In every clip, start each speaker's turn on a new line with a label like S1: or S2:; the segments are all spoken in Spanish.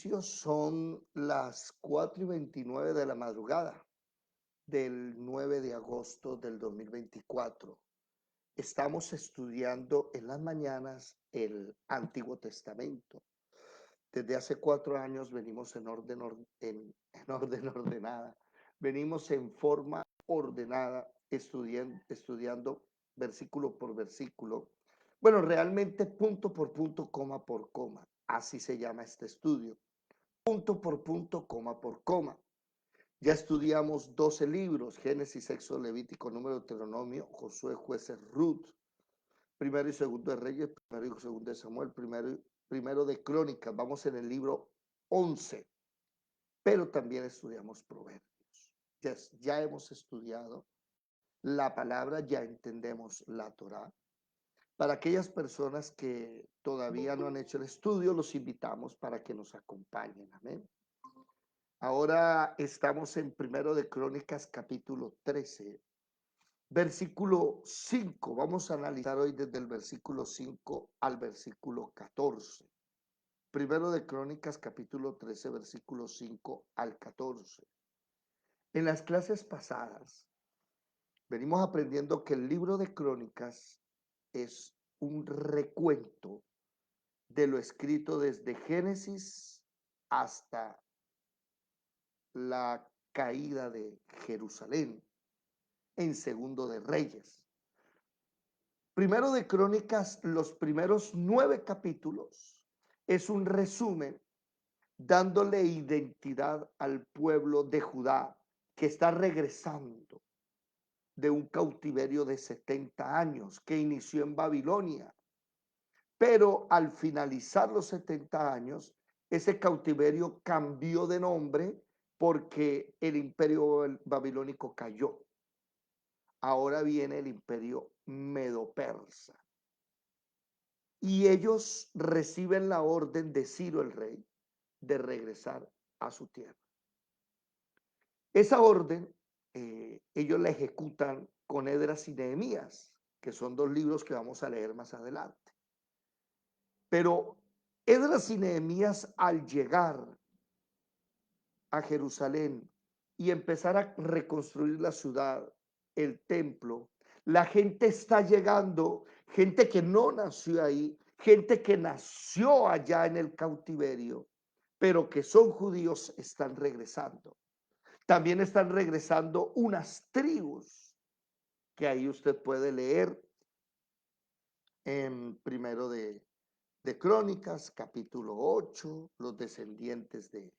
S1: inicio son las 4:29 de la madrugada del 9 de agosto del 2024. Estamos estudiando en las mañanas el Antiguo Testamento. Desde hace 4 años venimos en orden ordenada. Venimos en forma ordenada, estudiando versículo por versículo. Bueno, realmente punto por punto, coma por coma. Así se llama este estudio. Punto por punto, coma por coma. Ya estudiamos 12 libros: Génesis, Éxodo, Levítico, Número, Deuteronomio, Josué, Jueces, Ruth, primero y segundo de Reyes, primero y segundo de Samuel, primero de Crónicas. Vamos en el libro 11, pero también estudiamos Proverbios. Ya hemos estudiado la palabra, ya entendemos la Torá. Para aquellas personas que todavía no han hecho el estudio, los invitamos para que nos acompañen. Amén. Ahora estamos en primero de Crónicas capítulo 13, versículo 5. Vamos a analizar hoy desde el versículo 5 al versículo 14. Primero de Crónicas capítulo 13, versículo 5 al 14. En las clases pasadas venimos aprendiendo que el libro de Crónicas es un recuento de lo escrito desde Génesis hasta la caída de Jerusalén en Segundo de Reyes. Primero de Crónicas, los primeros 9 capítulos, es un resumen dándole identidad al pueblo de Judá que está regresando de un cautiverio de 70 años que inició en Babilonia. Pero al finalizar los 70 años, ese cautiverio cambió de nombre porque el imperio babilónico cayó. Ahora viene el imperio medo-persa. Y ellos reciben la orden de Ciro el rey de regresar a su tierra. Esa orden ellos la ejecutan con Esdras y Nehemías, que son 2 libros que vamos a leer más adelante. Pero Esdras y Nehemías, al llegar a Jerusalén y empezar a reconstruir la ciudad, el templo, la gente está llegando, gente que no nació ahí, gente que nació allá en el cautiverio, pero que son judíos, están regresando. También están regresando unas tribus que ahí usted puede leer en primero de Crónicas, capítulo 8, los descendientes de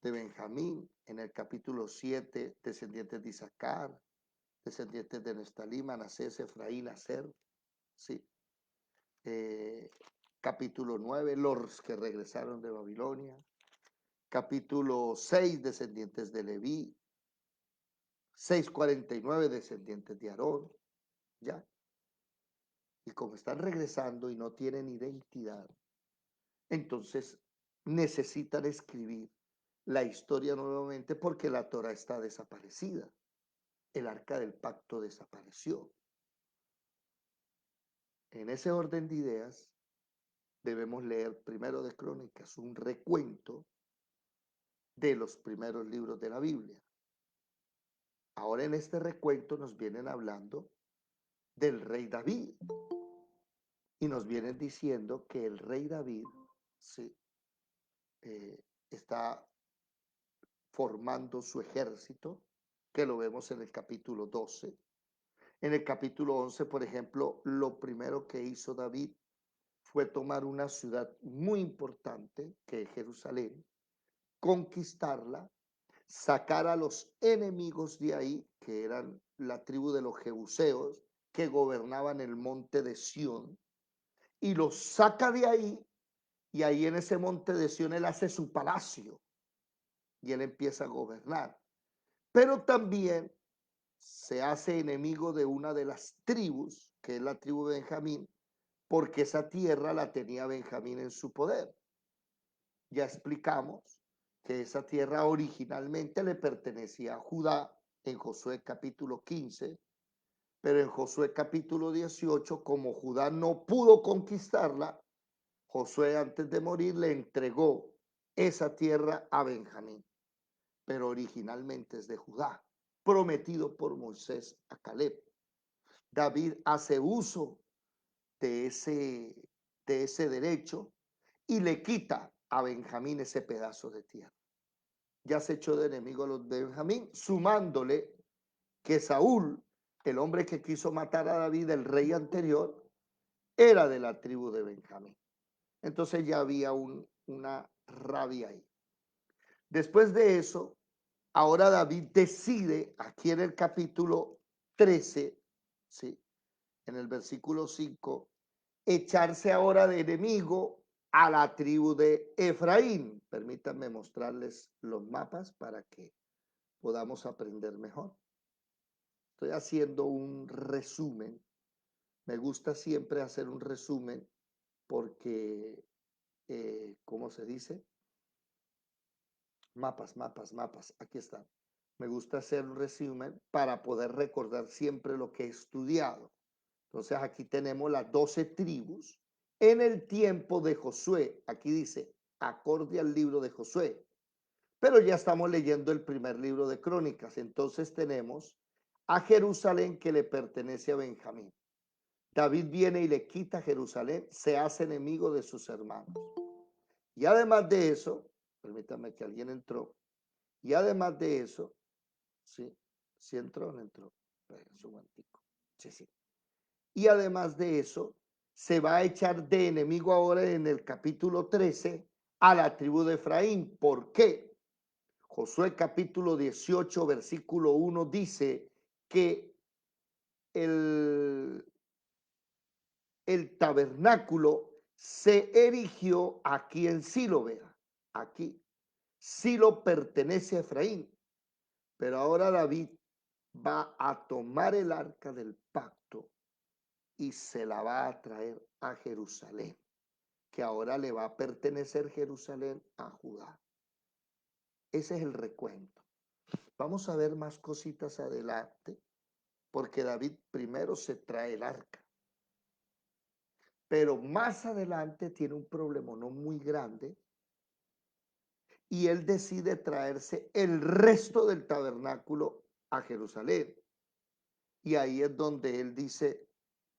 S1: Benjamín; en el capítulo 7, descendientes de Isaacar, descendientes de Neftalí, Manasés, Efraín, Aser, ¿sí? Eh, capítulo 9, los que regresaron de Babilonia; capítulo 6, descendientes de Leví; 6:49, descendientes de Aarón, ¿ya? Y como están regresando y no tienen identidad, entonces necesitan escribir la historia nuevamente porque la Torá está desaparecida. El arca del pacto desapareció. En ese orden de ideas, debemos leer primero de Crónicas, un recuento de los primeros libros de la Biblia. Ahora en este recuento nos vienen hablando del rey David y nos vienen diciendo que el rey David, sí, está formando su ejército, que lo vemos en el capítulo 12. En el capítulo 11, por ejemplo, lo primero que hizo David fue tomar una ciudad muy importante, que es Jerusalén, conquistarla, sacar a los enemigos de ahí, que eran la tribu de los jebuseos, que gobernaban el monte de Sión, y los saca de ahí, y ahí en ese monte de Sión él hace su palacio, y él empieza a gobernar. Pero también se hace enemigo de una de las tribus, que es la tribu de Benjamín, porque esa tierra la tenía Benjamín en su poder. Ya explicamos que esa tierra originalmente le pertenecía a Judá en Josué capítulo 15, pero en Josué capítulo 18, como Judá no pudo conquistarla, Josué antes de morir le entregó esa tierra a Benjamín, pero originalmente es de Judá, prometido por Moisés a Caleb. David hace uso de ese derecho y le quita a Benjamín ese pedazo de tierra. Ya se echó de enemigo a los de Benjamín, sumándole que Saúl, el hombre que quiso matar a David, el rey anterior, era de la tribu de Benjamín. Entonces ya había una rabia ahí. Después de eso, ahora David decide, aquí en el capítulo 13, ¿sí? En el versículo 5, echarse ahora de enemigo a la tribu de Efraín. Permítanme mostrarles los mapas para que podamos aprender mejor. Estoy haciendo un resumen. Me gusta siempre hacer un resumen porque, ¿cómo se dice? Mapas. Aquí están. Me gusta hacer un resumen para poder recordar siempre lo que he estudiado. Entonces aquí tenemos las 12 tribus en el tiempo de Josué. Aquí dice, acorde al libro de Josué. Pero ya estamos leyendo el primer libro de Crónicas. Entonces tenemos a Jerusalén que le pertenece a Benjamín. David viene y le quita Jerusalén, se hace enemigo de sus hermanos. Y además de eso, permítame que alguien entró, y además de eso, sí, sí entró o no entró. Sí, sí. Y además de eso, se va a echar de enemigo ahora en el capítulo 13 a la tribu de Efraín. ¿Por qué? Josué capítulo 18, versículo 1 dice que el, el tabernáculo se erigió aquí en Silo, vea, aquí. Silo pertenece a Efraín, pero ahora David va a tomar el arca del pacto y se la va a traer a Jerusalén, que ahora le va a pertenecer Jerusalén a Judá. Ese es el recuento. Vamos a ver más cositas adelante, porque David primero se trae el arca, pero más adelante tiene un problema no muy grande y él decide traerse el resto del tabernáculo a Jerusalén. Y ahí es donde él dice,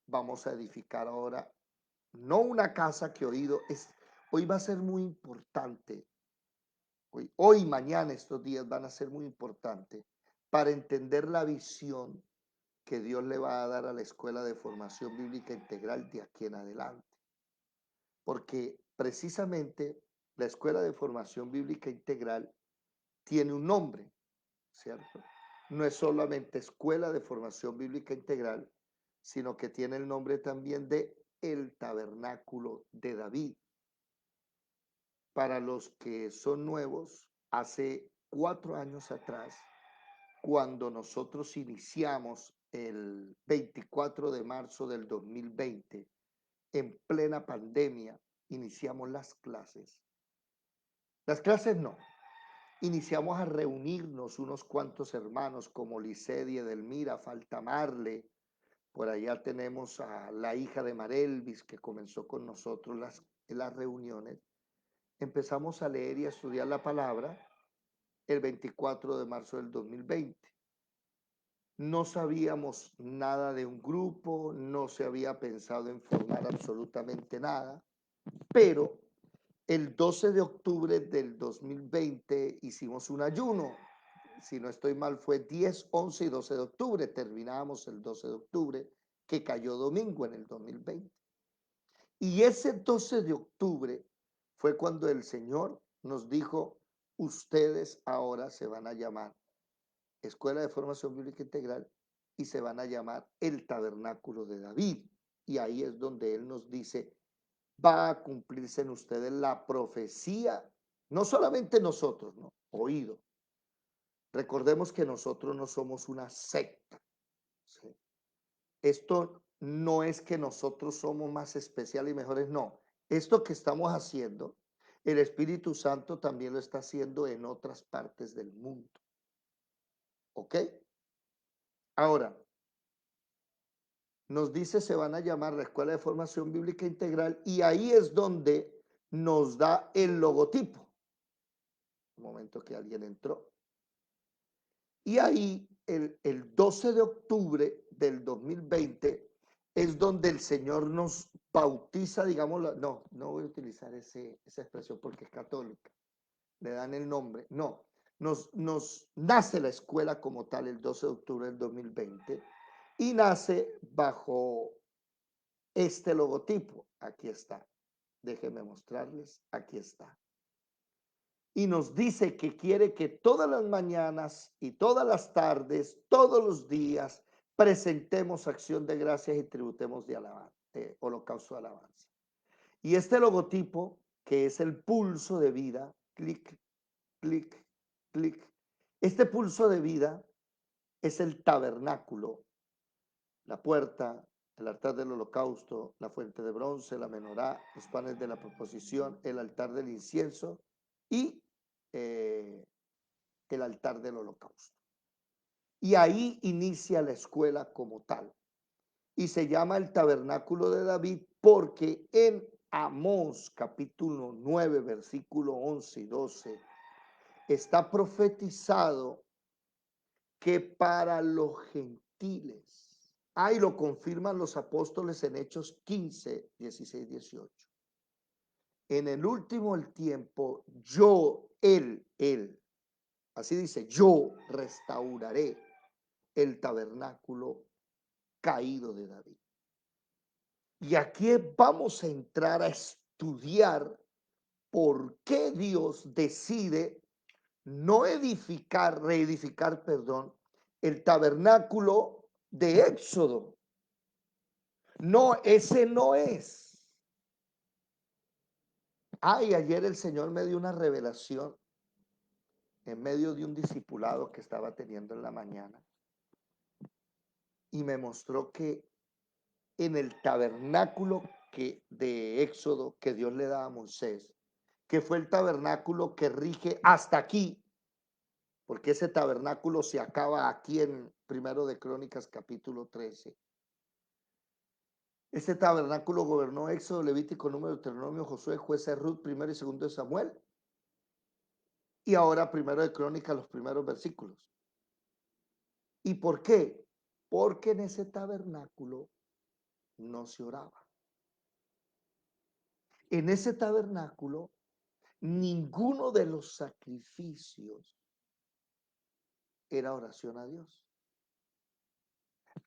S1: vamos a edificar ahora, no una casa que hoy va a ser muy importante, hoy, mañana, estos días van a ser muy importantes para entender la visión que Dios le va a dar a la Escuela de Formación Bíblica Integral de aquí en adelante. Porque precisamente la Escuela de Formación Bíblica Integral tiene un nombre, ¿cierto? No es solamente Escuela de Formación Bíblica Integral, sino que tiene el nombre también de El Tabernáculo de David. Para los que son nuevos, hace 4 años atrás, cuando nosotros iniciamos el 24 de marzo del 2020, en plena pandemia, iniciamos las clases. Las clases no. Iniciamos a reunirnos unos cuantos hermanos como Lisset y Edelmira, falta Marle. Por allá tenemos a la hija de Marelvis que comenzó con nosotros las reuniones. Empezamos a leer y a estudiar la palabra el 24 de marzo del 2020. No sabíamos nada de un grupo, no se había pensado en formar absolutamente nada, pero el 12 de octubre del 2020 hicimos un ayuno. Si no estoy mal, fue 10, 11 y 12 de octubre. Terminamos el 12 de octubre, que cayó domingo en el 2020. Y ese 12 de octubre fue cuando el Señor nos dijo, ustedes ahora se van a llamar Escuela de Formación Bíblica Integral y se van a llamar el Tabernáculo de David. Y ahí es donde Él nos dice, va a cumplirse en ustedes la profecía, no solamente nosotros, no, oído. Recordemos que nosotros no somos una secta, ¿sí? Esto no es que nosotros somos más especiales y mejores, no. Esto que estamos haciendo, el Espíritu Santo también lo está haciendo en otras partes del mundo. ¿Ok? Ahora, nos dice se van a llamar la Escuela de Formación Bíblica Integral y ahí es donde nos da el logotipo. momento que alguien entró. Y ahí, el 12 de octubre del 2020, es donde el Señor nos bautiza, digamos, no voy a utilizar esa expresión porque es católica, le dan el nombre, no, nos nace la escuela como tal el 12 de octubre del 2020 y nace bajo este logotipo, aquí está, déjenme mostrarles, aquí está. Y nos dice que quiere que todas las mañanas y todas las tardes, todos los días, presentemos acción de gracias y tributemos de alabanza, holocausto de alabanza. Y este logotipo, que es el pulso de vida, clic, clic, clic, este pulso de vida es el tabernáculo, la puerta, el altar del holocausto, la fuente de bronce, la menorá, los panes de la proposición, el altar del incienso y el altar del holocausto. Y ahí inicia la escuela como tal. Y se llama el tabernáculo de David porque en Amós capítulo 9, versículo 11 y 12, está profetizado que para los gentiles, ahí lo confirman los apóstoles en Hechos 15, 16, 18. En el último el tiempo, él, así dice, yo restauraré el tabernáculo caído de David. Y aquí vamos a entrar a estudiar por qué Dios decide no reedificar, perdón, el tabernáculo de Éxodo. No, ese no es. Ay, ayer el Señor me dio una revelación en medio de un discipulado que estaba teniendo en la mañana y me mostró que en el tabernáculo de Éxodo que Dios le da a Moisés, que fue el tabernáculo que rige hasta aquí, porque ese tabernáculo se acaba aquí en Primero de Crónicas capítulo 13. Este tabernáculo gobernó Éxodo, Levítico, Número, Deuteronomio, Josué, Jueces, Ruth, Primero y Segundo de Samuel, y ahora Primero de Crónicas, los primeros versículos. ¿Y por qué? Porque en ese tabernáculo no se oraba. En ese tabernáculo ninguno de los sacrificios era oración a Dios.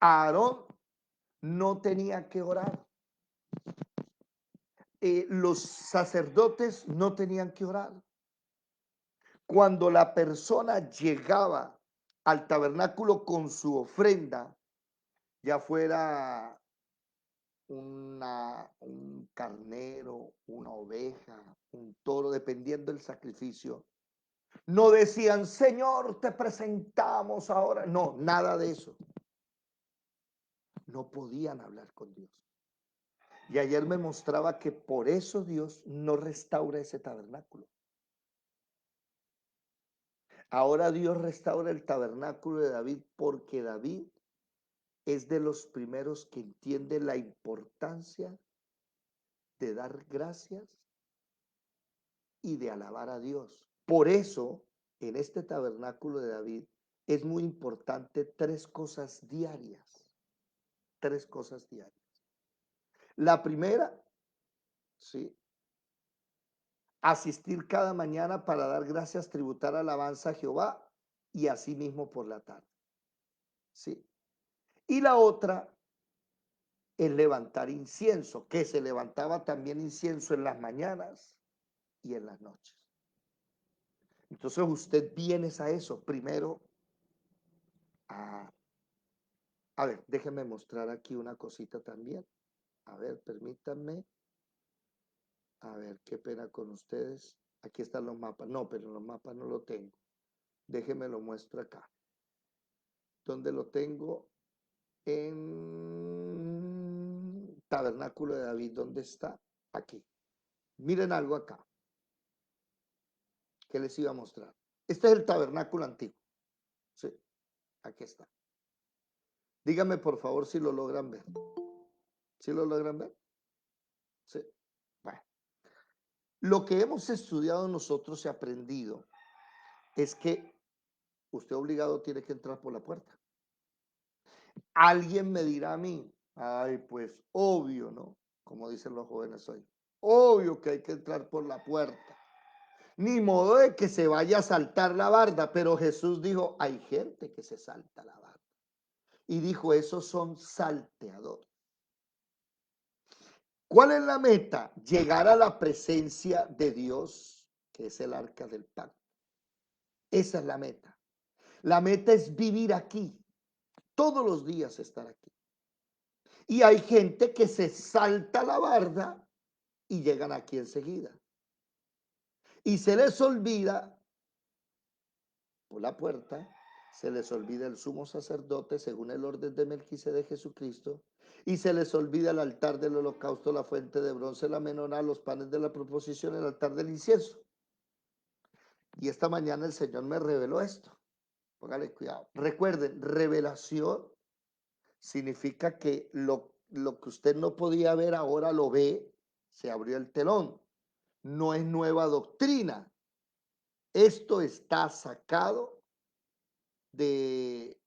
S1: Aarón no tenía que orar. Los sacerdotes no tenían que orar. Cuando la persona llegaba al tabernáculo con su ofrenda, ya fuera un carnero, una oveja, un toro, dependiendo del sacrificio, no decían, Señor, te presentamos ahora. No, nada de eso. No podían hablar con Dios. Y ayer me mostraba que por eso Dios no restaura ese tabernáculo. Ahora Dios restaura el tabernáculo de David porque David es de los primeros que entiende la importancia de dar gracias y de alabar a Dios. Por eso, en este tabernáculo de David es muy importante tres cosas diarias. Tres cosas diarias. La primera, ¿sí? Asistir cada mañana para dar gracias, tributar alabanza a Jehová y asimismo por la tarde. ¿Sí? Y la otra es levantar incienso, que se levantaba también incienso en las mañanas y en las noches. Entonces usted viene a eso. Primero, a ver, déjenme mostrar aquí una cosita también. A ver, permítanme. A ver, qué pena con ustedes. Aquí están los mapas. No, pero los mapas no lo tengo. Déjenme lo muestro acá. ¿Dónde lo tengo? En Tabernáculo de David. ¿Dónde está? Aquí. Miren algo acá. ¿Qué les iba a mostrar? Este es el tabernáculo antiguo. Sí, aquí está. Díganme por favor si lo logran ver. ¿Sí lo logran ver? Sí. Bueno. Lo que hemos estudiado nosotros y aprendido es que usted obligado tiene que entrar por la puerta. Alguien me dirá a mí, ay, pues obvio, ¿no? Como dicen los jóvenes hoy, obvio que hay que entrar por la puerta. Ni modo de que se vaya a saltar la barda, pero Jesús dijo, hay gente que se salta la barda. Y dijo, esos son salteadores. ¿Cuál es la meta? Llegar a la presencia de Dios, que es el arca del pacto. Esa es la meta. La meta es vivir aquí, todos los días estar aquí. Y hay gente que se salta la barda y llegan aquí enseguida. Y se les olvida por la puerta, se les olvida el sumo sacerdote según el orden de Melquisedec de Jesucristo, y se les olvida el altar del holocausto, la fuente de bronce, la menorá, los panes de la proposición, el altar del incienso. Y esta mañana el Señor me reveló esto. Póngale cuidado. Recuerden, revelación significa que lo que usted no podía ver ahora lo ve, se abrió el telón. No es nueva doctrina. Esto está sacado de,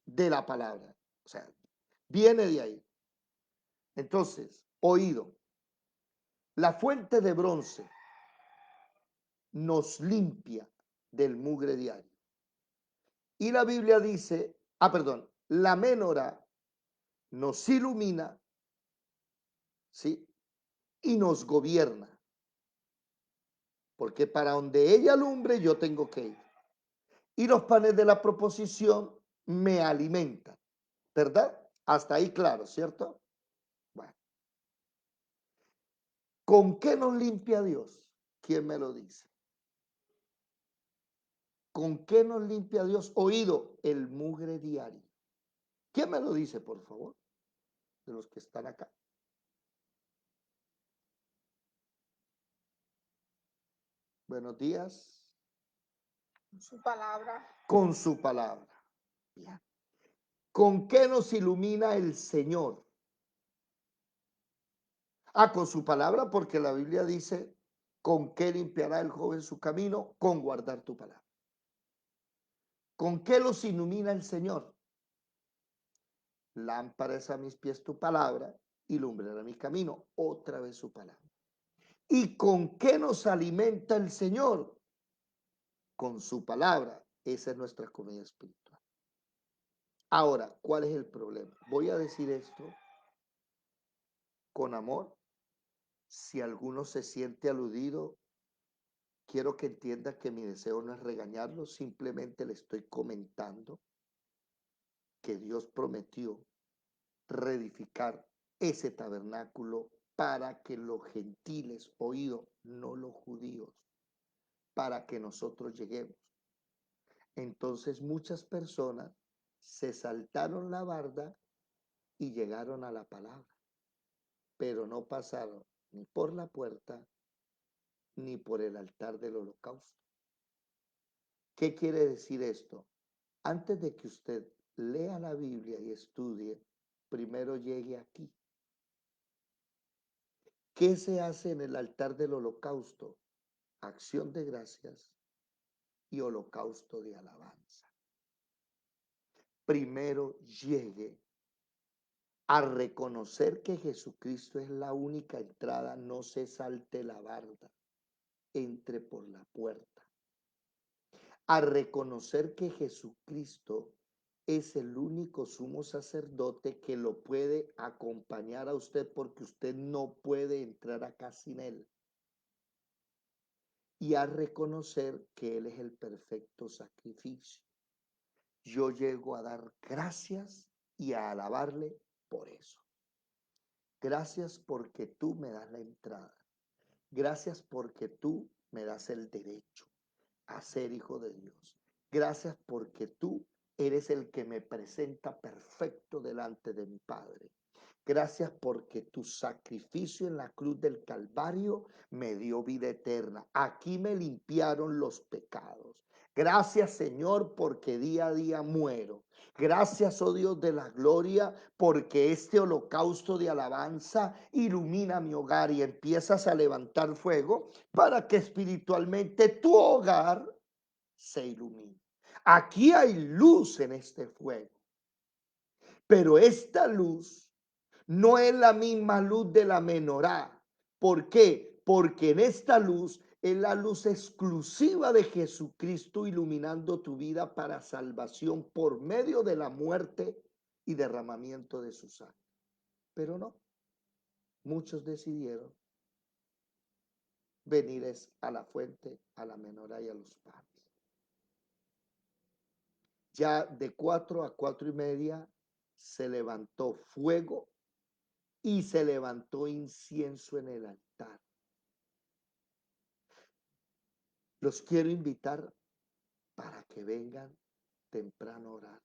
S1: de la palabra. O sea, viene de ahí. Entonces, oído. La fuente de bronce nos limpia del mugre diario. Y la Biblia dice, perdón, la menorá nos ilumina, ¿sí? Y nos gobierna. Porque para donde ella alumbre yo tengo que ir. Y los panes de la proposición me alimentan, ¿verdad? Hasta ahí claro, ¿cierto? Bueno, ¿con qué nos limpia Dios? ¿Quién me lo dice? ¿Con qué nos limpia Dios? Oído, el mugre diario. ¿Quién me lo dice, por favor? De los que están acá. Buenos días.
S2: Su palabra.
S1: Con su palabra. Bien. ¿Con qué nos ilumina el Señor? Con su palabra, porque la Biblia dice, ¿con qué limpiará el joven su camino? Con guardar tu palabra. ¿Con qué los ilumina el Señor? Lámpara es a mis pies tu palabra y lumbrera mi camino. Otra vez su palabra. ¿Y con qué nos alimenta el Señor? Con su palabra. Esa es nuestra comida espiritual. Ahora, ¿cuál es el problema? Voy a decir esto con amor. Si alguno se siente aludido, quiero que entienda que mi deseo no es regañarlo, simplemente le estoy comentando que Dios prometió reedificar ese tabernáculo para que los gentiles, oído, no los judíos, para que nosotros lleguemos. Entonces muchas personas se saltaron la barda y llegaron a la palabra, pero no pasaron ni por la puerta ni por el altar del holocausto. ¿Qué quiere decir esto? Antes de que usted lea la Biblia y estudie, primero llegue aquí. ¿Qué se hace en el altar del holocausto? Acción de gracias y holocausto de alabanza. Primero llegue a reconocer que Jesucristo es la única entrada, no se salte la barda, entre por la puerta. A reconocer que Jesucristo es el único sumo sacerdote que lo puede acompañar a usted porque usted no puede entrar acá sin él. Y a reconocer que él es el perfecto sacrificio. Yo llego a dar gracias y a alabarle por eso. Gracias porque tú me das la entrada. Gracias porque tú me das el derecho a ser hijo de Dios. Gracias porque tú eres el que me presenta perfecto delante de mi Padre. Gracias porque tu sacrificio en la cruz del Calvario me dio vida eterna. Aquí me limpiaron los pecados. Gracias, Señor, porque día a día muero. Gracias, oh Dios de la gloria, porque este holocausto de alabanza ilumina mi hogar y empiezas a levantar fuego para que espiritualmente tu hogar se ilumine. Aquí hay luz en este fuego, pero esta luz no es la misma luz de la menorá. ¿Por qué? Porque en esta luz es la luz exclusiva de Jesucristo iluminando tu vida para salvación por medio de la muerte y derramamiento de su sangre. Pero no, muchos decidieron venir a la fuente, a la menorá y a los panes. Ya de 4 a 4:30 se levantó fuego y se levantó incienso en el altar. Los quiero invitar para que vengan temprano a orar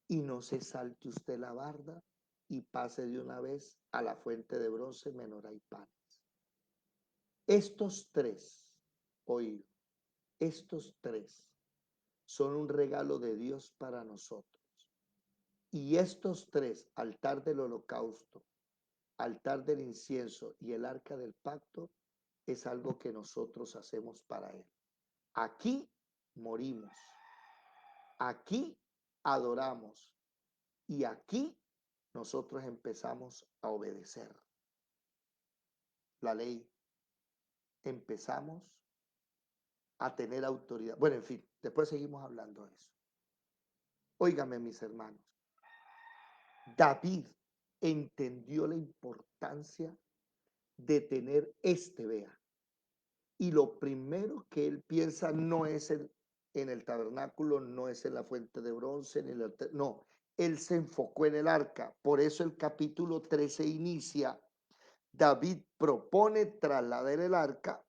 S1: y no se salte usted la barda y pase de una vez a la fuente de bronce, menorá y panes. Estos tres, oído, estos tres son un regalo de Dios para nosotros. Y estos tres, altar del holocausto, altar del incienso y el arca del pacto, es algo que nosotros hacemos para Él. Aquí morimos, aquí adoramos y aquí nosotros empezamos a obedecer la ley, empezamos a tener autoridad. Bueno, en fin, después seguimos hablando de eso. Óigame, mis hermanos, David entendió la importancia de tener vea. Y lo primero que él piensa no es en el tabernáculo, no es en la fuente de bronce, no, él se enfocó en el arca. Por eso el capítulo 13 inicia, David propone trasladar el arca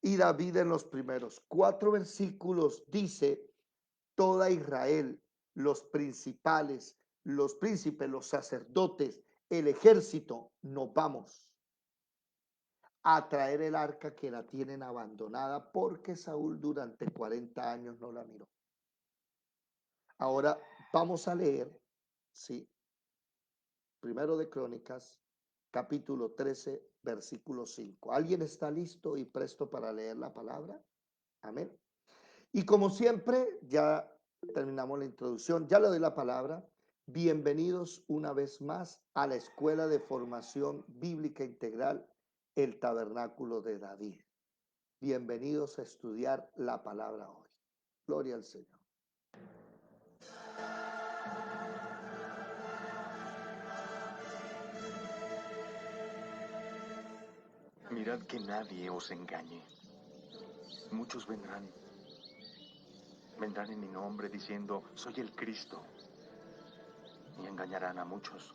S1: y David en los primeros 4 versículos dice, toda Israel, los principales, los príncipes, los sacerdotes, el ejército, nos vamos a traer el arca que la tienen abandonada porque Saúl durante 40 años no la miró. Ahora vamos a leer, sí, primero de Crónicas, capítulo 13, versículo 5. ¿Alguien está listo y presto para leer la palabra? Amén. Y como siempre, ya terminamos la introducción, ya le doy la palabra. Bienvenidos una vez más a la Escuela de Formación Bíblica Integral, el Tabernáculo de David. Bienvenidos a estudiar la palabra hoy. Gloria al Señor.
S3: Mirad que nadie os engañe. Muchos vendrán en mi nombre diciendo, soy el Cristo, y engañarán a muchos.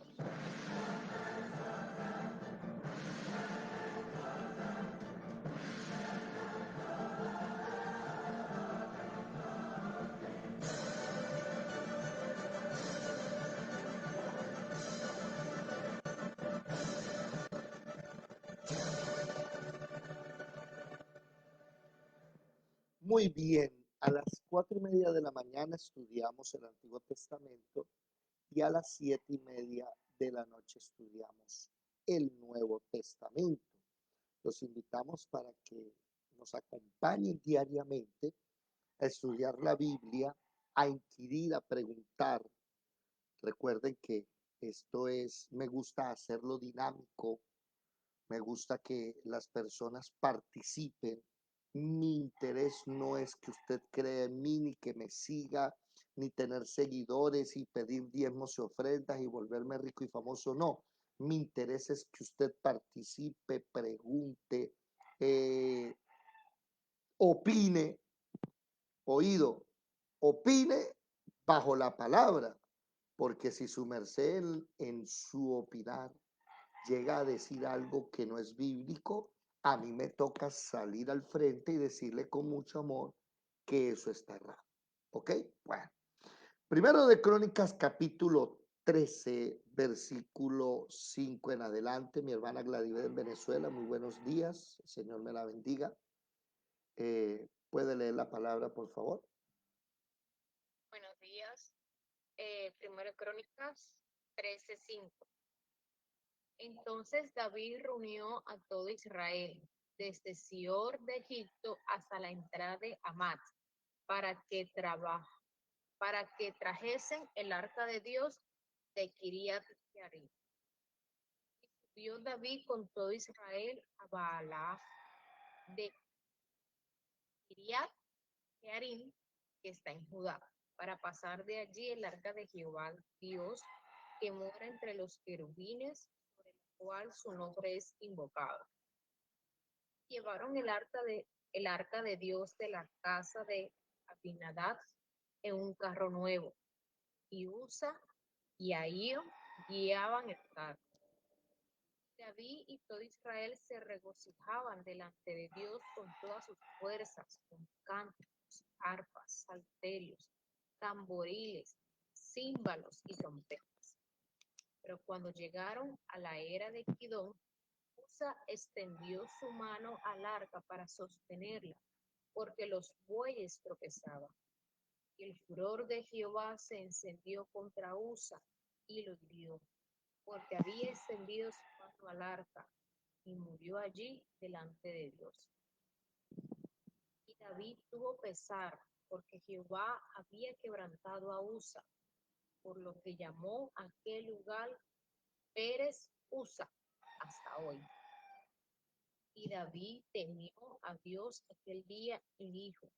S1: Muy bien, a las 4:30 de la mañana estudiamos el Antiguo Testamento y a las 7:30 de la noche estudiamos el Nuevo Testamento. Los invitamos para que nos acompañen diariamente a estudiar la Biblia, a inquirir, a preguntar. Recuerden que me gusta hacerlo dinámico, me gusta que las personas participen. Mi interés no es que usted crea en mí, ni que me siga, ni tener seguidores y pedir diezmos y ofrendas y volverme rico y famoso. No, mi interés es que usted participe, pregunte, eh, opine, oído, opine bajo la palabra, porque si su merced en su opinar llega a decir algo que no es bíblico, a mí me toca salir al frente y decirle con mucho amor que eso está errado. ¿Ok? Bueno. Primero de Crónicas, capítulo 13, versículo 5 en adelante. Mi hermana Gladys en Venezuela, muy buenos días. El Señor me la bendiga. ¿Puede leer la palabra, por favor?
S4: Buenos días. Primero Crónicas 13:5. Entonces David reunió a todo Israel desde Sior de Egipto hasta la entrada de Hamat, para que trajesen el arca de Dios de Kiriat Jearim. Y subió David con todo Israel a Baalá de Kiriat Jearim, que está en Judá, para pasar de allí el arca de Jehová Dios, que mora entre los querubines, sobre el cual su nombre es invocado. Llevaron el arca de Dios de la casa de Abinadab en un carro nuevo, y Usa y Ahío guiaban el carro. David y todo Israel se regocijaban delante de Dios con todas sus fuerzas, con cánticos, arpas, salterios, tamboriles, címbalos y trompetas. Pero cuando llegaron a la era de Kidón, Usa extendió su mano al arca para sostenerla, porque los bueyes tropezaban. Y el furor de Jehová se encendió contra Usa y lo hirió, porque había extendido su mano al arca, y murió allí delante de Dios. Y David tuvo pesar, porque Jehová había quebrantado a Usa, por lo que llamó a aquel lugar Pérez Usa hasta hoy. Y David temió a Dios aquel día y dijo: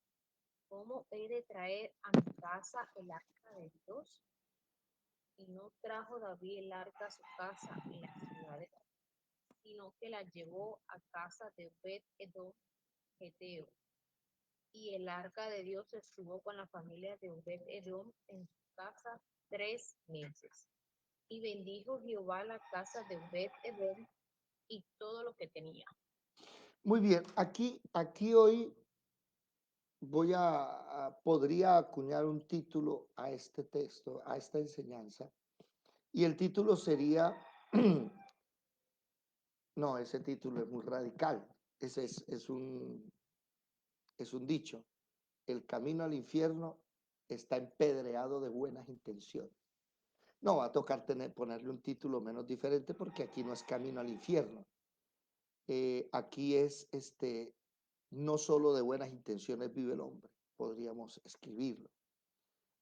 S4: ¿Cómo he de traer a mi casa el arca de Dios? Y no trajo David el arca a su casa en la ciudad de David, sino que la llevó a casa de Obed-Edom Geteo. Y el arca de Dios estuvo con la familia de Obed-Edom en su casa 3 meses. Y bendijo Jehová la casa de Obed-Edom y todo lo que tenía.
S1: Muy bien, aquí hoy podría acuñar un título a este texto, a esta enseñanza, y el título sería, no, ese título es muy radical, ese es un dicho: el camino al infierno está empedreado de buenas intenciones. No, va a tocar ponerle un título menos diferente, porque aquí no es camino al infierno. Aquí es no solo de buenas intenciones vive el hombre, podríamos escribirlo.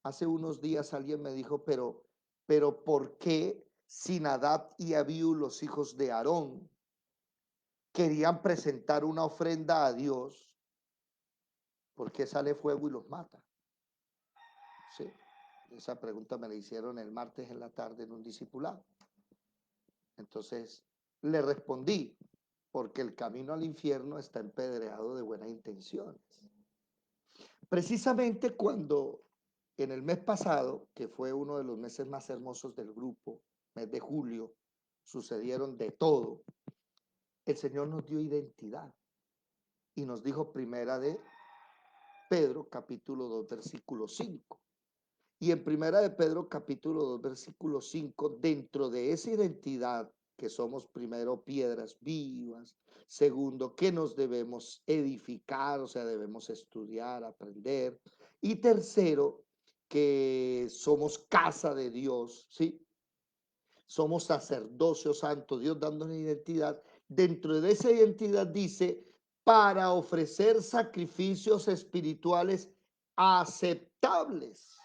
S1: Hace unos días alguien me dijo, pero ¿por qué si Nadab y Abiú, los hijos de Aarón, querían presentar una ofrenda a Dios, por qué sale fuego y los mata? Sí, esa pregunta me la hicieron el martes en la tarde en un discipulado. Entonces le respondí: porque el camino al infierno está empedreado de buenas intenciones. Precisamente cuando en el mes pasado, que fue uno de los meses más hermosos del grupo, mes de julio, sucedieron de todo, el Señor nos dio identidad y nos dijo, primera de Pedro, capítulo 2, versículo 5. Y en primera de Pedro, capítulo 2, versículo 5, dentro de esa identidad, que somos primero piedras vivas, segundo, que nos debemos edificar, o sea, debemos estudiar, aprender, y tercero, que somos casa de Dios, ¿sí? Somos sacerdocio santo, Dios dándonos identidad. Dentro de esa identidad dice, para ofrecer sacrificios espirituales aceptables.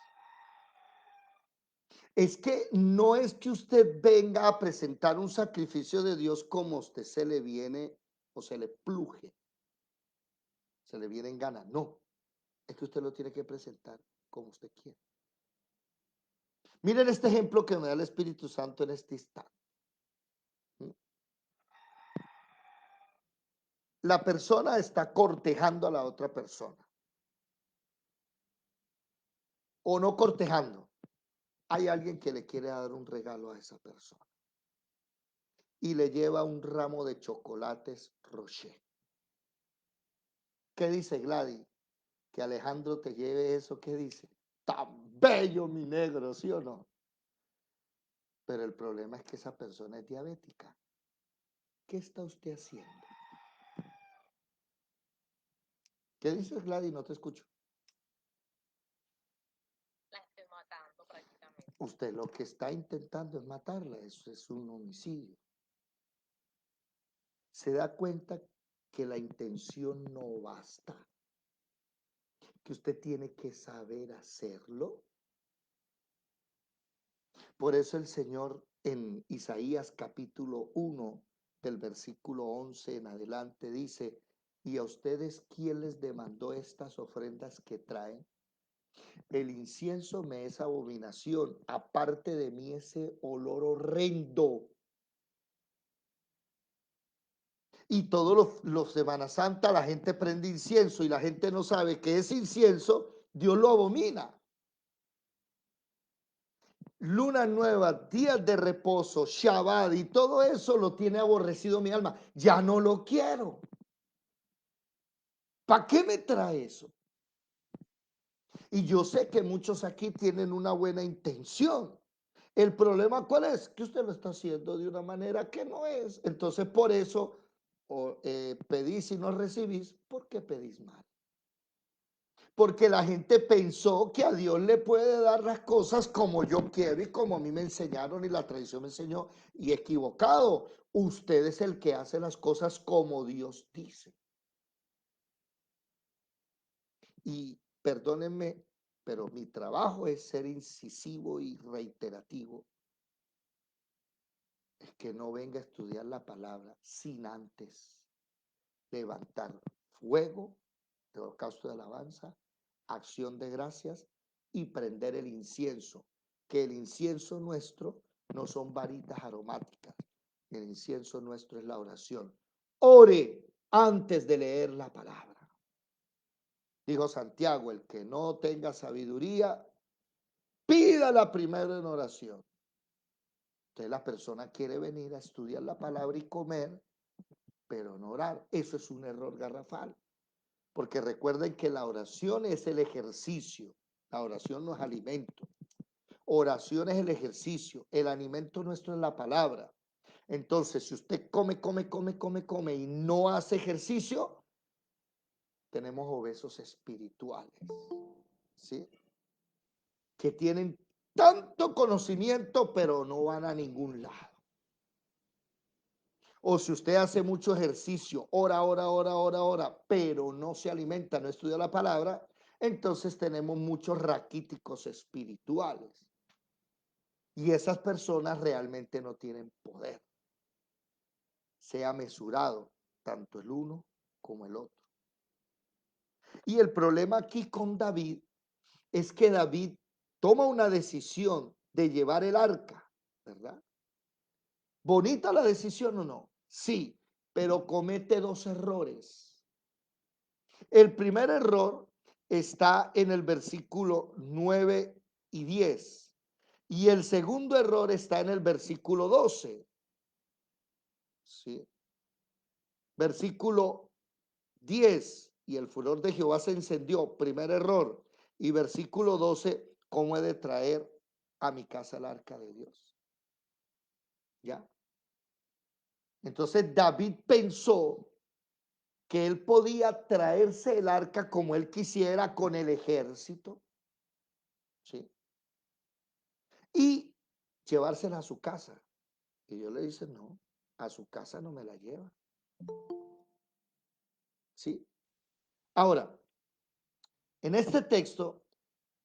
S1: Es que no es que usted venga a presentar un sacrificio de Dios como a usted se le viene o se le pluje, se le viene en gana. No, es que usted lo tiene que presentar como usted quiere. Miren este ejemplo que me da el Espíritu Santo en este instante. La persona está cortejando a la otra persona. O no cortejando. Hay alguien que le quiere dar un regalo a esa persona. Y le lleva un ramo de chocolates Rocher. ¿Qué dice Gladys? Que Alejandro te lleve eso, ¿qué dice? Tan bello, mi negro, ¿sí o no? Pero el problema es que esa persona es diabética. ¿Qué está usted haciendo? ¿Qué dices, Gladys? No te escucho.
S4: La estoy matando prácticamente.
S1: Usted lo que está intentando es matarla, eso es un homicidio. Se da cuenta que la intención no basta, que usted tiene que saber hacerlo. Por eso el Señor en Isaías capítulo 1 del versículo 11 en adelante dice, ¿y a ustedes quién les demandó estas ofrendas que traen? El incienso me es abominación, aparte de mí ese olor horrendo. Y todos los Semana Santa la gente prende incienso y la gente no sabe que ese incienso Dios lo abomina. Luna nueva, días de reposo, Shabbat y todo eso lo tiene aborrecido mi alma. Ya no lo quiero. ¿Para qué me trae eso? Y yo sé que muchos aquí tienen una buena intención. El problema, ¿cuál es? Que usted lo está haciendo de una manera que no es. Entonces, por eso pedís y no recibís, porque pedís mal. Porque la gente pensó que a Dios le puede dar las cosas como yo quiero y como a mí me enseñaron y la tradición me enseñó, y equivocado. Usted es el que hace las cosas como Dios dice. Y perdónenme, pero mi trabajo es ser incisivo y reiterativo. Es que no venga a estudiar la palabra sin antes levantar fuego de holocausto de alabanza, acción de gracias y prender el incienso. Que el incienso nuestro no son varitas aromáticas. El incienso nuestro es la oración. Ore antes de leer la palabra. Dijo Santiago, el que no tenga sabiduría, pídala primero en oración. Entonces la persona quiere venir a estudiar la palabra y comer, pero no orar. Eso es un error garrafal. Porque recuerden que la oración es el ejercicio. La oración no es alimento. Oración es el ejercicio. El alimento nuestro es la palabra. Entonces, si usted come y no hace ejercicio, tenemos obesos espirituales. ¿Sí? Que tienen tanto conocimiento, pero no van a ningún lado. O si usted hace mucho ejercicio, ora, pero no se alimenta, no estudia la palabra, entonces tenemos muchos raquíticos espirituales. Y esas personas realmente no tienen poder. Sea mesurado tanto el uno como el otro. Y el problema aquí con David es que David toma una decisión de llevar el arca, ¿verdad? ¿Bonita la decisión o no? Sí, pero comete dos errores. El primer error está en el versículo 9 y 10. Y el segundo error está en el versículo 12. ¿Sí? Versículo 10. Y el furor de Jehová se encendió. Primer error. Y versículo 12. ¿Cómo he de traer a mi casa el arca de Dios? ¿Ya? Entonces David pensó que él podía traerse el arca como él quisiera con el ejército, ¿sí? Y llevársela a su casa. Y yo le dice, no, a su casa no me la lleva. ¿Sí? Ahora, en este texto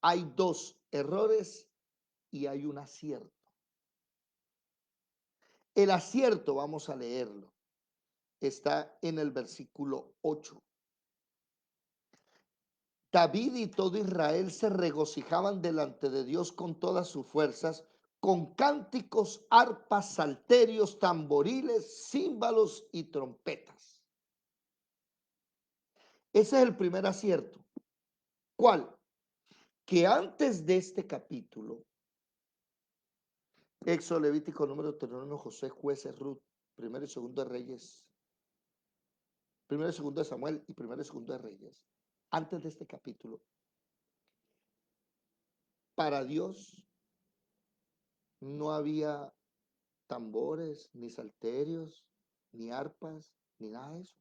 S1: hay dos errores y hay un acierto. El acierto, vamos a leerlo, está en el versículo 8. David y todo Israel se regocijaban delante de Dios con todas sus fuerzas, con cánticos, arpas, salterios, tamboriles, címbalos y trompetas. Ese es el primer acierto. ¿Cuál? Que antes de este capítulo, Éxodo, Levítico, Número, Deuteronomio, Josué, Jueces, Ruth, primero y segundo de Reyes, primero y segundo de Samuel y primero y segundo de Reyes, antes de este capítulo, para Dios no había tambores, ni salterios, ni arpas, ni nada de eso.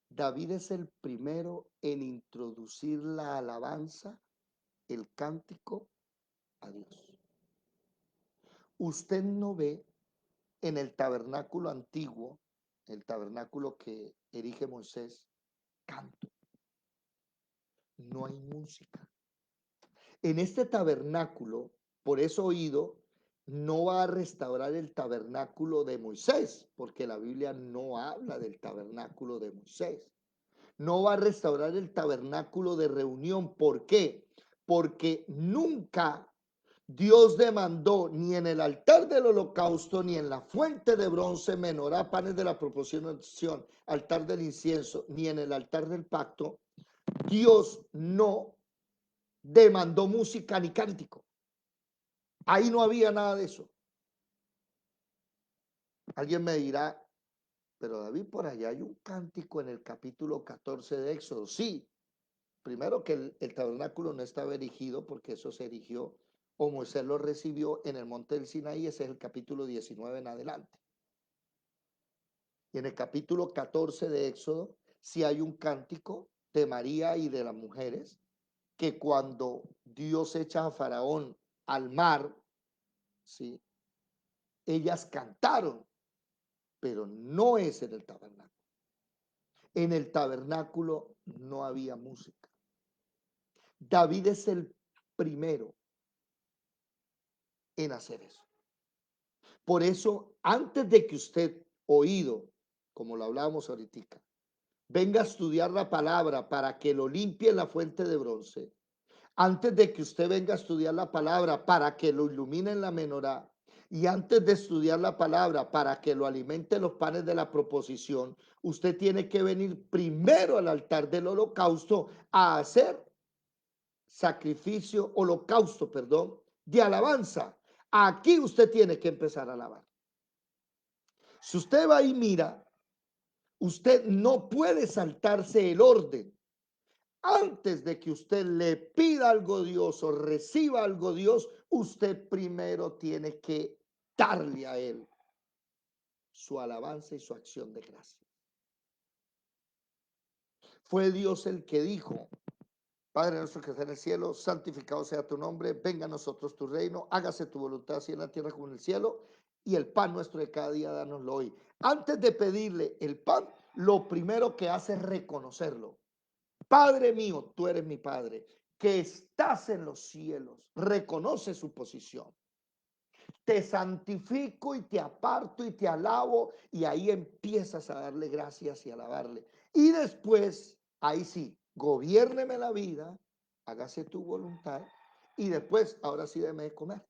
S1: David es el primero en introducir la alabanza, el cántico a Dios. Usted no ve en el tabernáculo antiguo el tabernáculo que erige Moisés, canto. No hay música. En este tabernáculo, por eso oído, no va a restaurar el tabernáculo de Moisés, porque la Biblia no habla del tabernáculo de Moisés. No va a restaurar el tabernáculo de reunión. ¿Por qué? Porque nunca Dios demandó ni en el altar del holocausto, ni en la fuente de bronce, menorá, panes de la proposición, altar del incienso, ni en el altar del pacto. Dios no demandó música ni cántico. Ahí no había nada de eso. Alguien me dirá, pero David, por allá hay un cántico en el capítulo 14 de Éxodo. Sí, primero que el tabernáculo no estaba erigido porque eso se erigió o Moisés lo recibió en el monte del Sinaí, ese es el capítulo 19 en adelante. Y en el capítulo 14 de Éxodo sí hay un cántico de María y de las mujeres que cuando Dios echa a Faraón al mar, ¿sí? Ellas cantaron, pero no es en el tabernáculo. En el tabernáculo no había música. David es el primero en hacer eso. Por eso, antes de que usted, oído, como lo hablábamos ahorita, venga a estudiar la palabra para que lo limpie en la fuente de bronce, antes de que usted venga a estudiar la palabra para que lo ilumine en la menorá, y antes de estudiar la palabra para que lo alimente los panes de la proposición, usted tiene que venir primero al altar del holocausto a hacer sacrificio, holocausto, perdón, de alabanza. Aquí usted tiene que empezar a alabar. Si usted va y mira, usted no puede saltarse el orden. Antes de que usted le pida algo a Dios o reciba algo a Dios, usted primero tiene que darle a Él su alabanza y su acción de gracia. Fue Dios el que dijo, Padre nuestro que está en el cielo, santificado sea tu nombre, venga a nosotros tu reino, hágase tu voluntad así en la tierra como en el cielo, y el pan nuestro de cada día dánoslo hoy. Antes de pedirle el pan, lo primero que hace es reconocerlo. Padre mío, tú eres mi Padre, que estás en los cielos. Reconoce su posición. Te santifico y te aparto y te alabo, y ahí empiezas a darle gracias y alabarle. Y después, ahí sí, gobiérneme la vida, hágase tu voluntad, y después, ahora sí déme de comer.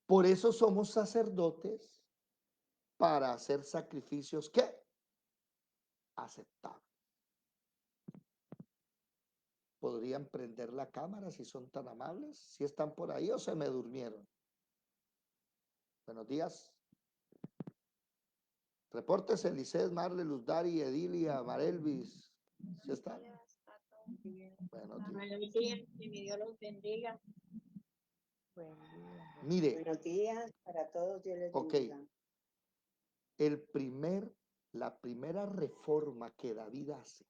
S1: Por eso somos sacerdotes, para hacer sacrificios ¿qué? Aceptables. ¿Podrían prender la cámara si son tan amables? ¿Si están por ahí o se me durmieron? Buenos días. Reportes Eliseo, Marle, Luzdari, Edilia, Marelvis. ¿Sí están? Buenos días.
S2: Que mi Dios los bendiga.
S1: Mire,
S5: Buenos días para todos, Dios les
S1: ok,
S5: bendiga.
S1: la primera reforma que David hace,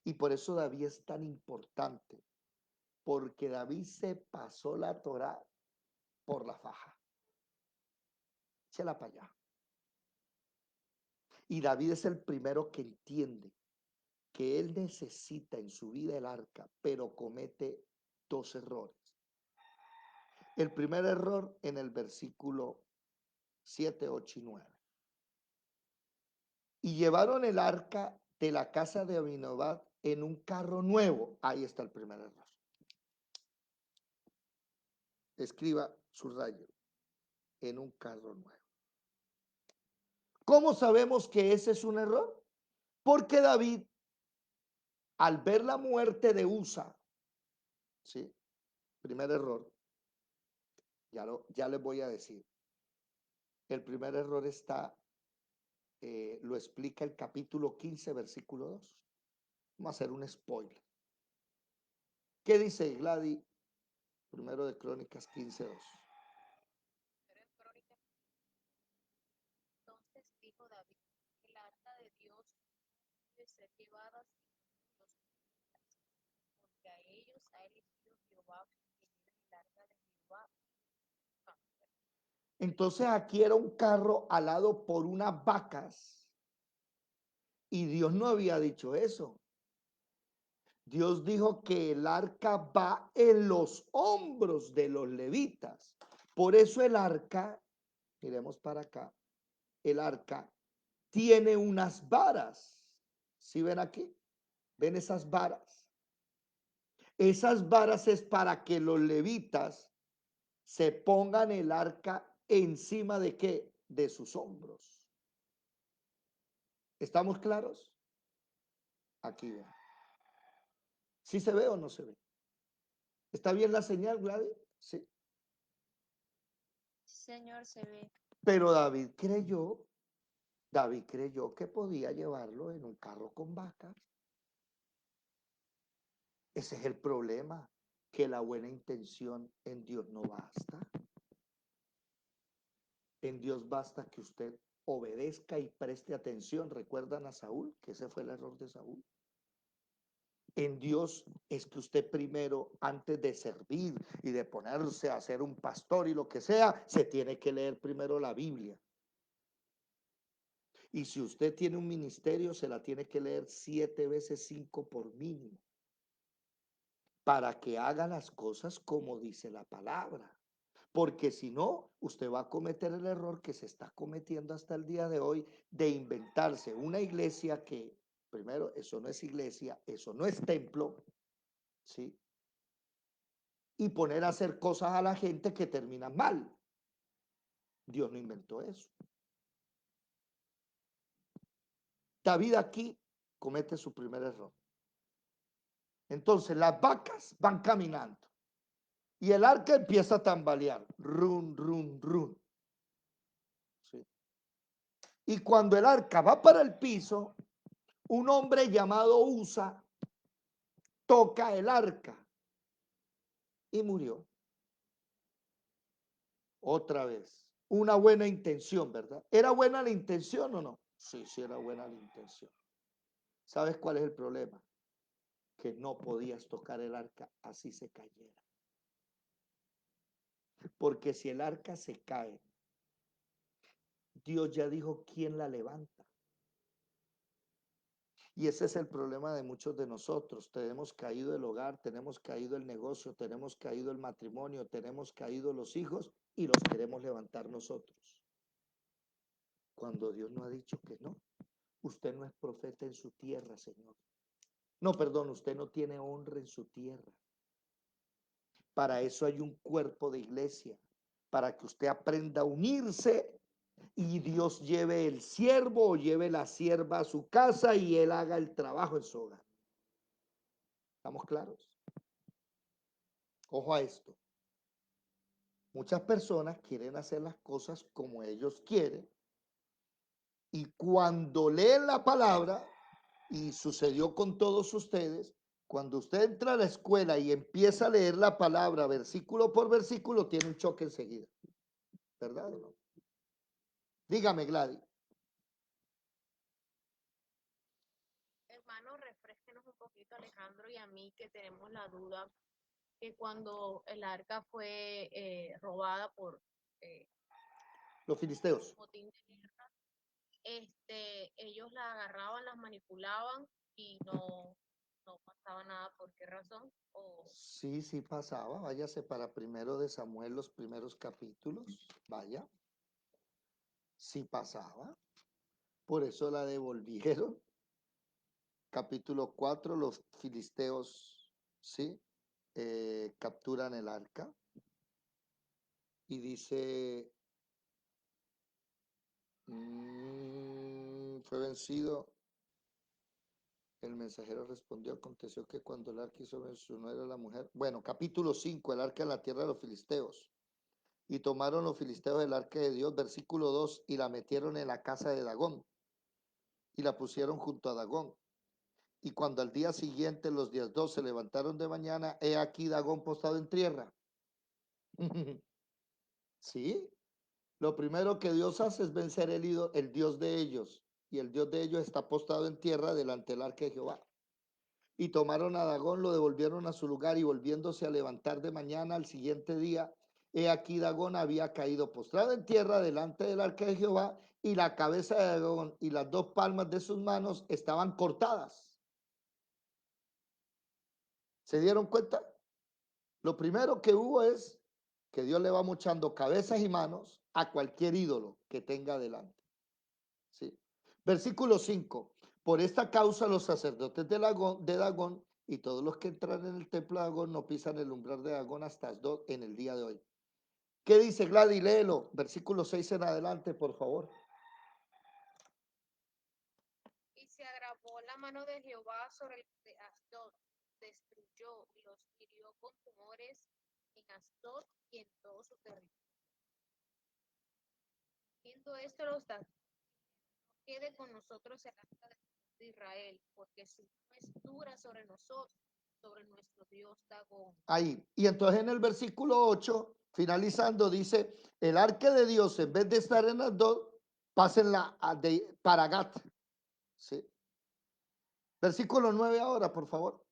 S1: y por eso David es tan importante, porque David se pasó la Torá por la faja. Échela para allá. Y David es el primero que entiende que él necesita en su vida el arca, pero comete dos errores. El primer error en el versículo 7, 8 y 9. Y llevaron el arca de la casa de Abinadab en un carro nuevo. Ahí está el primer error. Escriba, subrayo, en un carro nuevo. ¿Cómo sabemos que ese es un error? Porque David, al ver la muerte de Usa, ¿sí? Primer error, ya les voy a decir. El primer error está, lo explica el capítulo 15, versículo 2. Vamos a hacer un spoiler. ¿Qué dice Gladys? Primero de Crónicas 15, 2.
S4: Entonces dijo David, el arca de Dios debe ser llevada sin los israelitas, porque a ellos ha elegido Jehová que lleven el arca de Jehová.
S1: Entonces aquí era un carro alado por unas vacas y Dios no había dicho eso. Dios dijo que el arca va en los hombros de los levitas. Por eso el arca, miremos para acá, el arca tiene unas varas. ¿Sí ven aquí? ¿Ven esas varas? Esas varas es para que los levitas se pongan el arca encima de qué? De sus hombros. ¿Estamos claros? Aquí ven. ¿Sí se ve o no se ve? ¿Está bien la señal, Gladys? Sí.
S4: Señor, se ve.
S1: Pero David creyó que podía llevarlo en un carro con vacas. Ese es el problema, que la buena intención en Dios no basta. En Dios basta que usted obedezca y preste atención. ¿Recuerdan a Saúl? Que ese fue el error de Saúl. En Dios es que usted primero, antes de servir y de ponerse a ser un pastor y lo que sea, se tiene que leer primero la Biblia. Y si usted tiene un ministerio, se la tiene que leer 7 veces 5 por mínimo, para que haga las cosas como dice la palabra. Porque si no, usted va a cometer el error que se está cometiendo hasta el día de hoy de inventarse una iglesia que, primero, eso no es iglesia, eso no es templo, ¿sí? Y poner a hacer cosas a la gente que terminan mal. Dios no inventó eso. David aquí comete su primer error. Entonces las vacas van caminando y el arca empieza a tambalear. Run, run, run. ¿Sí? Y cuando el arca va para el piso, un hombre llamado Usa toca el arca y murió. Otra vez. Una buena intención, ¿verdad? ¿Era buena la intención o no? Sí, sí era buena la intención. ¿Sabes cuál es el problema? Que no podías tocar el arca así se cayera. Porque si el arca se cae, Dios ya dijo quién la levanta. Y ese es el problema de muchos de nosotros. Tenemos caído el hogar, tenemos caído el negocio, tenemos caído el matrimonio, tenemos caído los hijos y los queremos levantar nosotros. Cuando Dios no ha dicho que no. Usted no es profeta en su tierra, Señor. No, perdón, usted no tiene honra en su tierra. Para eso hay un cuerpo de iglesia, para que usted aprenda a unirse y Dios lleve el siervo o lleve la sierva a su casa y él haga el trabajo en su hogar. ¿Estamos claros? Ojo a esto. Muchas personas quieren hacer las cosas como ellos quieren y cuando leen la palabra, y sucedió con todos ustedes, cuando usted entra a la escuela y empieza a leer la palabra versículo por versículo, tiene un choque enseguida. ¿Verdad o no? Dígame, Gladys.
S4: Hermano, refresquenos un poquito, Alejandro y a mí, que tenemos la duda que cuando el arca fue robada por eh,
S1: Los filisteos.
S4: botín de guerra, ellos la agarraban, las manipulaban y no pasaba nada. ¿Por qué razón? O
S1: Sí, sí pasaba. Váyase para primero de Samuel, los primeros capítulos. Vaya. Sí pasaba. Por eso la devolvieron. Capítulo 4, los filisteos, ¿sí? Capturan el arca. Y dice, fue vencido. El mensajero respondió, aconteció que cuando el arca hizo mencionar a la mujer. Bueno, capítulo 5, el arca en la tierra de los filisteos. Y tomaron los filisteos el arca de Dios, versículo 2, y la metieron en la casa de Dagón. Y la pusieron junto a Dagón. Y cuando al día siguiente, los días 2, se levantaron de mañana, he aquí Dagón postado en tierra. ¿Sí? Lo primero que Dios hace es vencer el Dios de ellos. Y el Dios de ellos está postado en tierra delante del arca de Jehová. Y tomaron a Dagón, lo devolvieron a su lugar y volviéndose a levantar de mañana al siguiente día, He aquí Dagón había caído postrado en tierra delante del arca de Jehová, y la cabeza de Dagón y las dos palmas de sus manos estaban cortadas. ¿Se dieron cuenta? Lo primero que hubo es que Dios le va mochando cabezas y manos a cualquier ídolo que tenga delante. ¿Sí? Versículo 5. Por esta causa los sacerdotes de Dagón y todos los que entran en el templo de Dagón no pisan el umbral de Dagón hasta Asdod en el día de hoy. ¿Qué dice Gladys? Léelo. Versículo 6 en adelante, por favor.
S4: Y se agravó la mano de Jehová sobre el de Asdod, destruyó y los hirió con tumores en Asdod y en todo su territorio. Viendo esto, los no quede con nosotros el arca de Israel, porque su mano es dura sobre nosotros, sobre nuestro Dios Dagón.
S1: Ahí. Y entonces en el versículo 8, finalizando, dice, el arca de Dios, en vez de estar en Asdod, pásenla para Gat. ¿Sí? Versículo 9 ahora, por favor.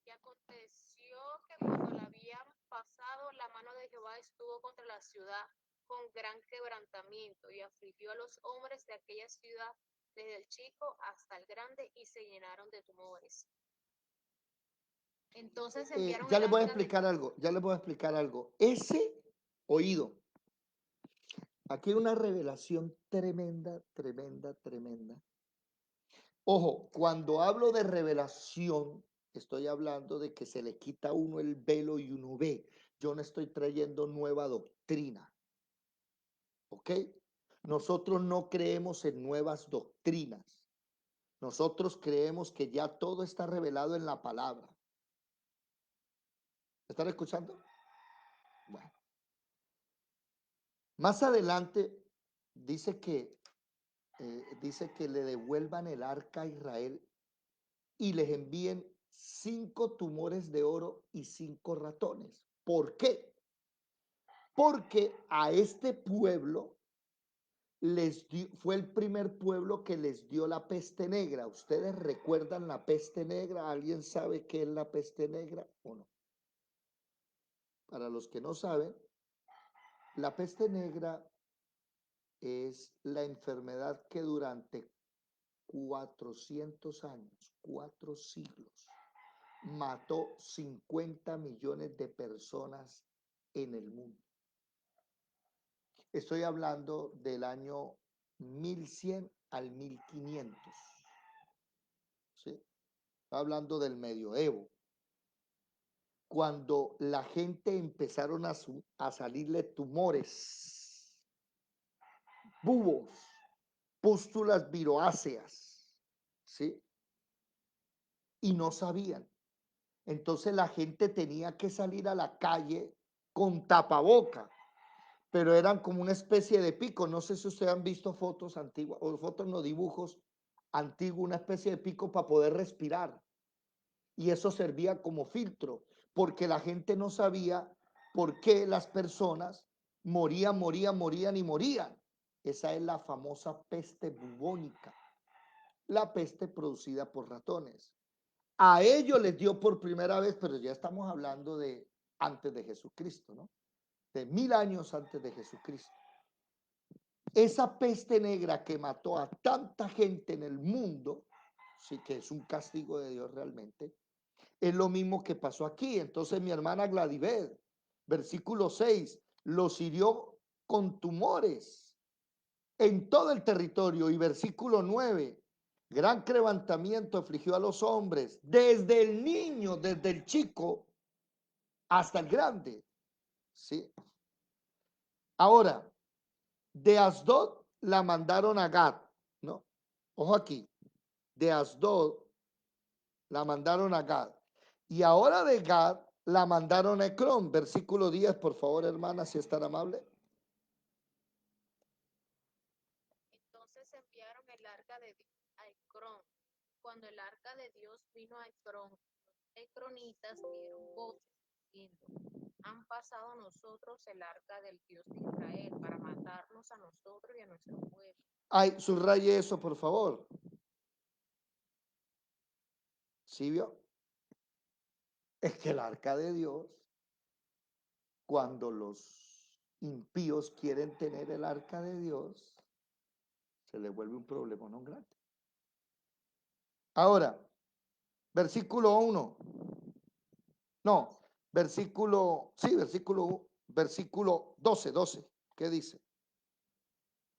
S4: Y aconteció que cuando la habían pasado, la mano de Jehová estuvo contra la ciudad con gran quebrantamiento y afligió a los hombres de aquella ciudad, desde el chico hasta el grande, y se llenaron de tumores. Entonces enviaron
S1: Ya
S4: el
S1: les voy a
S4: arca de
S1: explicar algo, ya les voy a explicar algo. Ese oído, aquí hay una revelación tremenda, tremenda, tremenda. Ojo, cuando hablo de revelación, estoy hablando de que se le quita a uno el velo y uno ve. Yo no estoy trayendo nueva doctrina. ¿Ok? Nosotros no creemos en nuevas doctrinas. Nosotros creemos que ya todo está revelado en la palabra. ¿Están escuchando? Bueno. Más adelante dice que le devuelvan el arca a Israel y les envíen 5 tumores de oro y 5 ratones. ¿Por qué? Porque a este pueblo fue el primer pueblo que les dio la peste negra. ¿Ustedes recuerdan la peste negra? ¿Alguien sabe qué es la peste negra o no? Para los que no saben, la peste negra es la enfermedad que durante 400 años, 4 siglos, mató 50 millones de personas en el mundo. Estoy hablando del año 1100 al 1500. ¿Sí? Estoy hablando del medioevo. Cuando la gente empezaron a salirle tumores, bubos, pústulas viroáceas, ¿sí? Y no sabían. Entonces la gente tenía que salir a la calle con tapaboca, pero eran como una especie de pico. No sé si ustedes han visto fotos antiguas, o fotos no, dibujos antiguos, una especie de pico para poder respirar. Y eso servía como filtro, porque la gente no sabía por qué las personas morían y morían. Esa es la famosa peste bubónica, la peste producida por ratones. A ellos les dio por primera vez, pero ya estamos hablando de antes de Jesucristo, ¿no? De 1000 años antes de Jesucristo. Esa peste negra que mató a tanta gente en el mundo, sí que es un castigo de Dios realmente, es lo mismo que pasó aquí. Entonces mi hermana Gladibet, versículo 6, los hirió con tumores en todo el territorio. Y versículo 9, gran quebrantamiento afligió a los hombres, desde el niño, desde el chico hasta el grande. ¿Sí? Ahora, de Asdod la mandaron a Gad, ¿no? Ojo aquí, de Asdod la mandaron a Gad. Y ahora de Gad la mandaron a Ecrón. Versículo 10, por favor, hermana, si es tan amable.
S4: Entonces enviaron el arca de Dios a Ecrón. Cuando el arca de Dios vino a Ecrón, los ecronitas dieron voces diciendo: han pasado a nosotros el arca del Dios de Israel para matarnos a nosotros y a nuestro pueblo.
S1: Ay, subraye eso, por favor. ¿Sí vio? Es que el arca de Dios cuando los impíos quieren tener el arca de Dios, se les vuelve un problema no grande. Ahora, versículo 1. No, versículo 12. ¿Qué dice?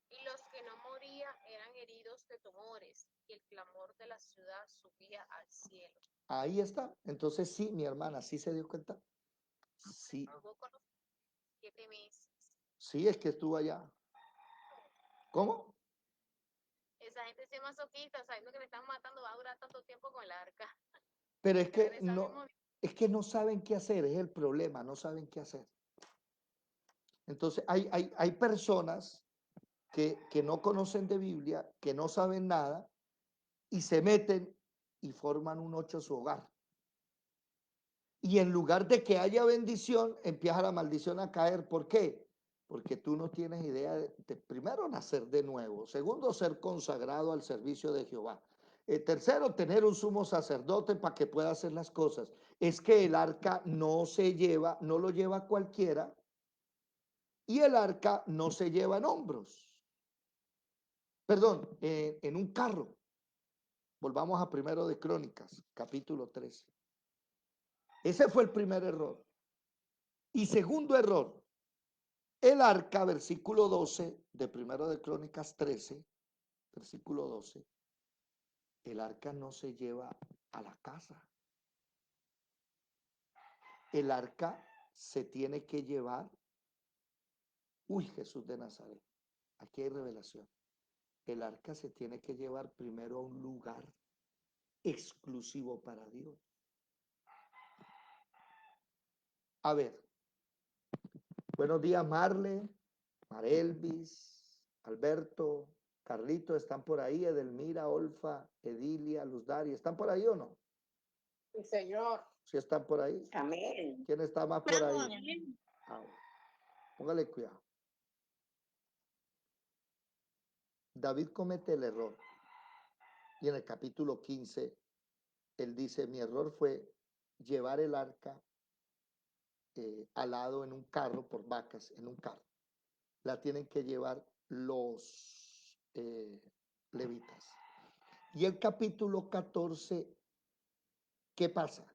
S4: Y los que no morían eran heridos de tumores, y el clamor de la ciudad subía al cielo.
S1: Ahí está. Entonces sí, mi hermana, ¿sí se dio cuenta? Sí,
S4: Estuvo con los 7 meses.
S1: sí, es que estuvo allá. ¿Cómo?
S4: Esa gente es masoquista, sabiendo que le están matando, va a durar tanto tiempo con el arca.
S1: Pero es
S4: Ya
S1: que
S4: regresamos.
S1: no, es que no saben qué hacer, es el problema, no saben qué hacer. Entonces hay personas que no conocen de Biblia, que no saben nada, y se meten y forman un 8 su hogar. Y en lugar de que haya bendición, empieza la maldición a caer. ¿Por qué? Porque tú no tienes idea de primero, nacer de nuevo. Segundo, ser consagrado al servicio de Jehová. Tercero, tener un sumo sacerdote para que pueda hacer las cosas. Es que el arca no se lleva, no lo lleva cualquiera, y el arca no se lleva en hombros. Perdón, en un carro. Volvamos a Primero de Crónicas, capítulo 13. Ese fue el primer error. Y segundo error, el arca, versículo 12 de Primero de Crónicas 13, versículo 12, el arca no se lleva a la casa. El arca se tiene que llevar, Jesús de Nazaret, aquí hay revelación. El arca se tiene que llevar primero a un lugar exclusivo para Dios. A ver, buenos días Marle, Marelvis, Alberto, Carlito, ¿están por ahí? Edelmira, Olfa, Edilia, Luzdari, ¿están por ahí o no?
S2: Sí, Señor.
S1: ¿Sí están por ahí?
S5: Amén.
S1: ¿Quién está más por ahí? Ah, póngale cuidado. David comete el error. Y en el capítulo 15, él dice, mi error fue llevar el arca alado en un carro por vacas, en un carro. La tienen que llevar los levitas. Y el capítulo 14, ¿qué pasa?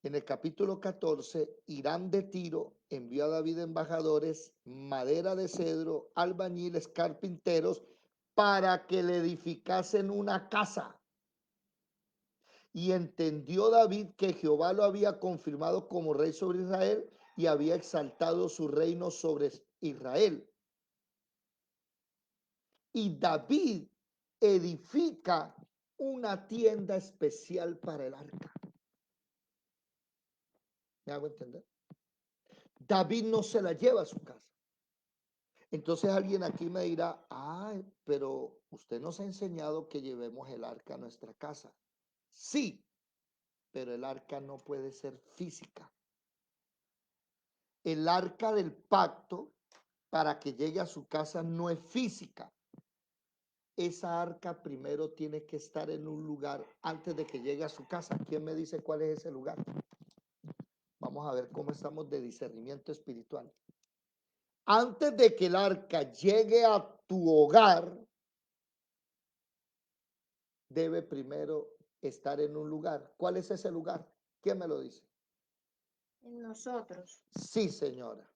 S1: En el capítulo 14, Irán de Tiro envió a David embajadores, madera de cedro, albañiles, carpinteros, para que le edificasen una casa. Y entendió David que Jehová lo había confirmado como rey sobre Israel y había exaltado su reino sobre Israel. Y David edifica una tienda especial para el arca. ¿Me hago entender? David no se la lleva a su casa. Entonces alguien aquí me dirá, ay, pero usted nos ha enseñado que llevemos el arca a nuestra casa. Sí, pero el arca no puede ser física. El arca del pacto, para que llegue a su casa, no es física. Esa arca primero tiene que estar en un lugar antes de que llegue a su casa. ¿Quién me dice cuál es ese lugar? Vamos a ver cómo estamos de discernimiento espiritual. Antes de que el arca llegue a tu hogar, debe primero estar en un lugar. ¿Cuál es ese lugar? ¿Quién me lo dice?
S4: En nosotros.
S1: Sí, señora.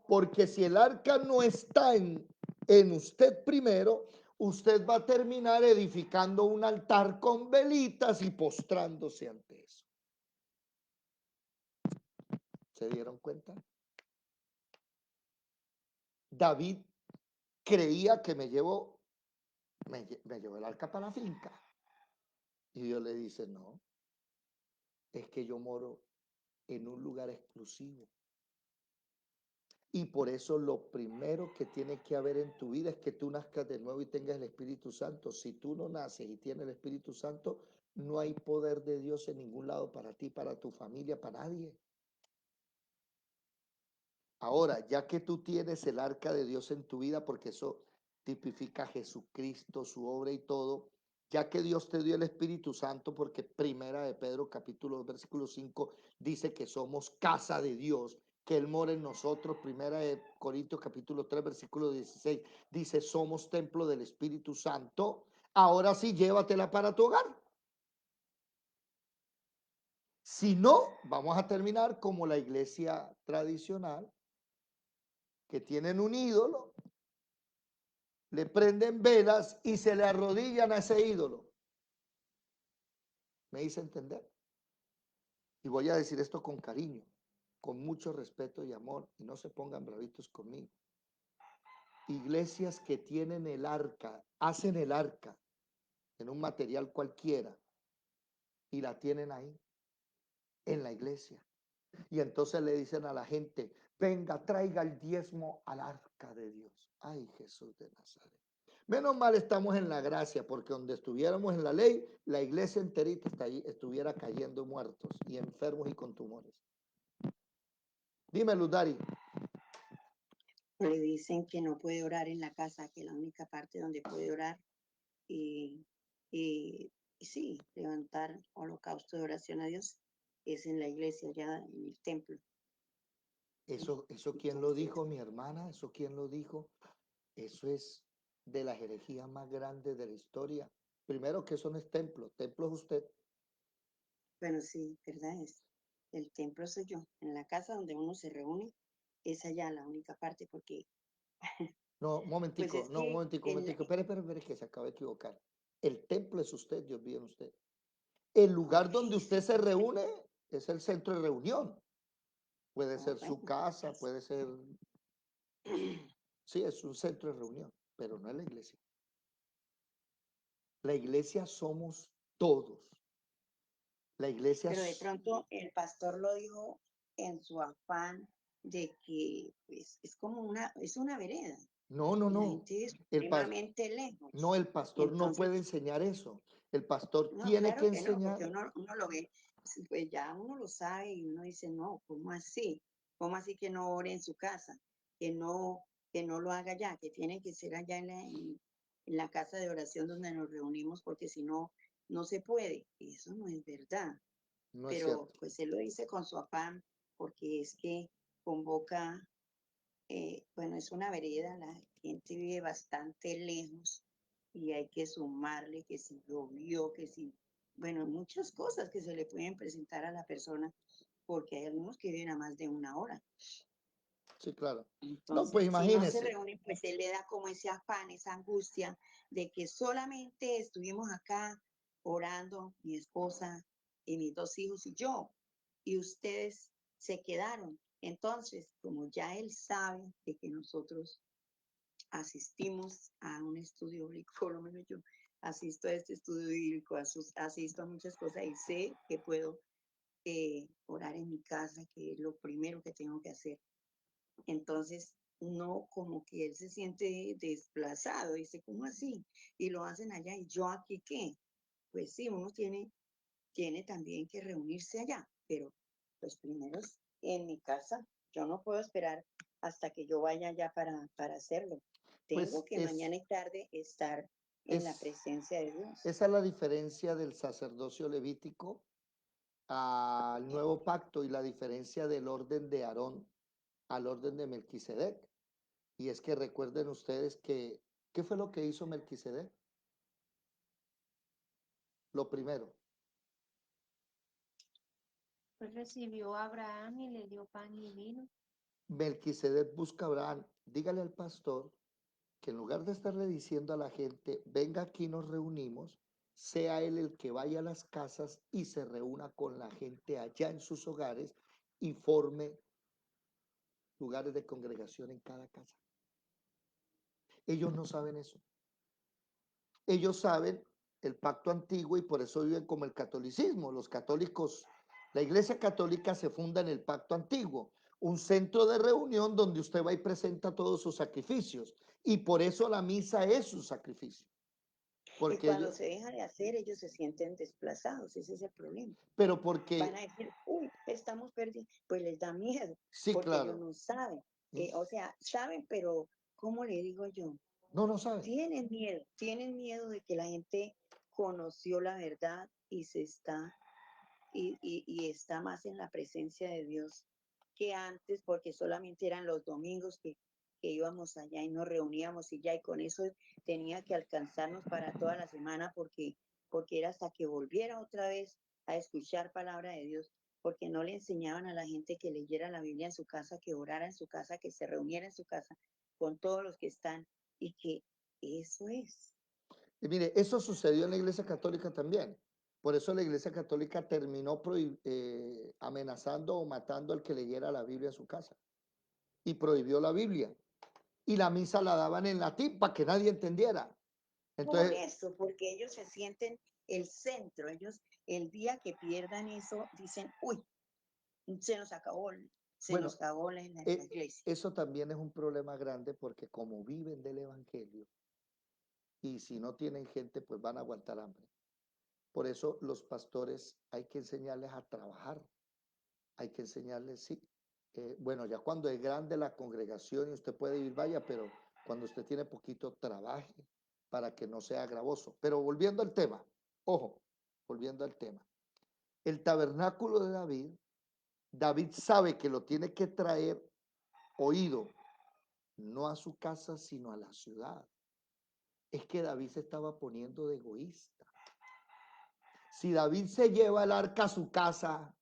S1: Porque si el arca no está en usted primero, usted va a terminar edificando un altar con velitas y postrándose ante eso. ¿Se dieron cuenta? David creía que me llevó el arca para la finca. Y Dios le dice, no, es que yo moro en un lugar exclusivo. Y por eso lo primero que tiene que haber en tu vida es que tú nazcas de nuevo y tengas el Espíritu Santo. Si tú no naces y tienes el Espíritu Santo, no hay poder de Dios en ningún lado para ti, para tu familia, para nadie. Ahora, ya que tú tienes el arca de Dios en tu vida, porque eso tipifica a Jesucristo, su obra y todo, ya que Dios te dio el Espíritu Santo, porque primera de Pedro capítulo 2, versículo 5 dice que somos casa de Dios, que Él mora en nosotros. Primera de Corintios capítulo 3, versículo 16 dice somos templo del Espíritu Santo. Ahora sí, llévatela para tu hogar. Si no, vamos a terminar como la iglesia tradicional, que tienen un ídolo, le prenden velas y se le arrodillan a ese ídolo. ¿Me hice entender? Y voy a decir esto con cariño, con mucho respeto y amor, y no se pongan bravitos conmigo. Iglesias que tienen el arca, hacen el arca en un material cualquiera y la tienen ahí, en la iglesia. Y entonces le dicen a la gente, venga, traiga el diezmo al arca de Dios. Ay, Jesús de Nazaret. Menos mal estamos en la gracia, porque donde estuviéramos en la ley, la iglesia enterita estuviera cayendo muertos y enfermos y con tumores. Dime, Ludari.
S5: Le dicen que no puede orar en la casa, que la única parte donde puede orar y, y sí, levantar holocausto de oración a Dios es en la iglesia, ya en el templo.
S1: Eso quién lo
S5: Entonces,
S1: dijo, mi hermana, eso quién lo dijo. Eso es de la herejía más grande de la historia. Primero que eso no es templo, templo es usted.
S5: bueno, sí, verdad es. El templo soy yo. En la casa donde uno se reúne, es allá la única parte, porque
S1: No, un
S5: pues
S1: momentico,
S5: es
S1: no, un
S5: que
S1: momentico, un momentico. Espere, que se acaba de equivocar. El templo es usted, Dios vive en usted. El lugar donde usted se reúne es el centro de reunión. Puede ser su casa, puede ser... Sí, es un centro de reunión, pero no es la iglesia. La iglesia somos todos. La iglesia...
S5: Pero de pronto el pastor lo dijo en su afán de que pues es como es una vereda
S1: No, no,
S5: y la
S1: no.
S5: gente es
S1: El,
S5: supremamente
S1: no,
S5: lejos.
S1: el pastor no
S5: Entonces,
S1: puede enseñar eso. El pastor
S5: no,
S1: tiene que
S5: claro que no, porque
S1: enseñar.
S5: uno lo ve, pues ya uno lo sabe y uno dice, no, ¿cómo así? ¿Cómo así que no ore en su casa? Que no lo haga allá, que tiene que ser allá en la casa de oración donde nos reunimos, porque si no, no se puede. Eso no es verdad.
S1: No es
S5: Pero
S1: cierto.
S5: pues él lo dice con su afán, porque es que convoca, bueno, es una vereda, la gente vive bastante lejos y hay que sumarle que si llovió, que si, bueno, muchas cosas que se le pueden presentar a la persona, porque hay algunos que viven a más de una hora.
S1: Sí, claro. No,
S5: Entonces,
S1: pues
S5: si no se
S1: imagínese.
S5: reúnen, pues él le da como ese afán, esa angustia de que solamente estuvimos acá orando, mi esposa y mis dos hijos y yo, y ustedes se quedaron. Entonces, como ya él sabe de que nosotros asistimos a un estudio bíblico, por lo menos yo asisto a este estudio bíblico, asisto a muchas cosas y sé que puedo orar en mi casa, que es lo primero que tengo que hacer. Entonces, no, como que él se siente desplazado, dice, ¿cómo así? Y lo hacen allá, ¿y yo aquí qué? Pues sí, uno tiene también que reunirse allá, pero los primeros en mi casa, yo no puedo esperar hasta que yo vaya allá para hacerlo. Tengo
S1: Pues
S5: que mañana y tarde estar en la
S1: es,
S5: presencia de Dios.
S1: esa es la diferencia del sacerdocio levítico al nuevo pacto y la diferencia del orden de Aarón al orden de Melquisedec. Y es que recuerden ustedes que, ¿qué fue lo que hizo Melquisedec? Lo primero,
S4: Pues recibió a Abraham y le dio pan y vino.
S1: Melquisedec busca a Abraham. Dígale al pastor que en lugar de estarle diciendo a la gente, venga aquí nos reunimos, sea él el que vaya a las casas y se reúna con la gente allá en sus hogares y forme lugares de congregación en cada casa. Ellos no saben eso. Ellos saben el pacto antiguo y por eso viven como el catolicismo. Los católicos, la iglesia católica se funda en el pacto antiguo, un centro de reunión donde usted va y presenta todos sus sacrificios. Y por eso la misa es su sacrificio.
S5: Y
S1: Porque
S5: cuando
S1: ellos,
S5: se deja de hacer, ellos se sienten desplazados, ese es el problema.
S1: pero
S5: Van
S1: porque,
S5: a decir, uy, estamos perdidos, pues les da miedo,
S1: sí,
S5: porque ellos
S1: claro,
S5: no saben.
S1: ¿sí?
S5: O sea, saben, pero ¿cómo le digo yo?
S1: No, no saben.
S5: Tienen miedo de que la gente conoció la verdad y está más en la presencia de Dios que antes, porque solamente eran los domingos que íbamos allá y nos reuníamos y ya, y con eso tenía que alcanzarnos para toda la semana, porque era hasta que volviera otra vez a escuchar palabra de Dios, porque no le enseñaban a la gente que leyera la Biblia en su casa, que orara en su casa, que se reuniera en su casa con todos los que están, y que eso es.
S1: Y mire, eso sucedió en la Iglesia Católica también. Por eso la Iglesia Católica terminó amenazando o matando al que leyera la Biblia en su casa. Y prohibió la Biblia. Y la misa la daban en latín para que nadie entendiera.
S5: Por
S1: Entonces,
S5: eso, porque ellos se sienten el centro, ellos el día que pierdan eso dicen, uy, se nos acabó,
S1: bueno,
S5: la
S1: eh,
S5: iglesia.
S1: eso también es un problema grande porque como viven del Evangelio y si no tienen gente, pues van a aguantar hambre. Por eso los pastores hay que enseñarles a trabajar, hay que enseñarles, sí. Bueno, ya cuando es grande la congregación y usted puede ir, vaya, pero cuando usted tiene poquito, trabaje para que no sea gravoso. Pero volviendo al tema, ojo, volviendo al tema. El tabernáculo de David, David sabe que lo tiene que traer oído, no a su casa, sino a la ciudad. Es que David se estaba poniendo de egoísta. Si David se lleva el arca a su casa,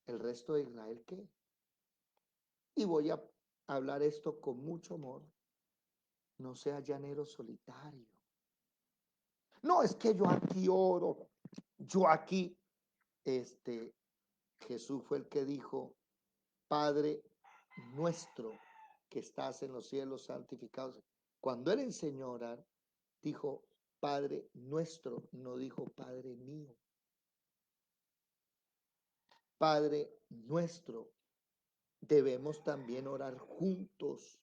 S1: ¿el resto de Israel qué? Y voy a hablar esto con mucho amor. No sea llanero solitario. No, es que yo aquí oro, yo aquí, Jesús fue el que dijo, Padre nuestro que estás en los cielos, santificados. Cuando él enseñó a orar, dijo, Padre nuestro, no dijo Padre mío. Padre nuestro, debemos también orar juntos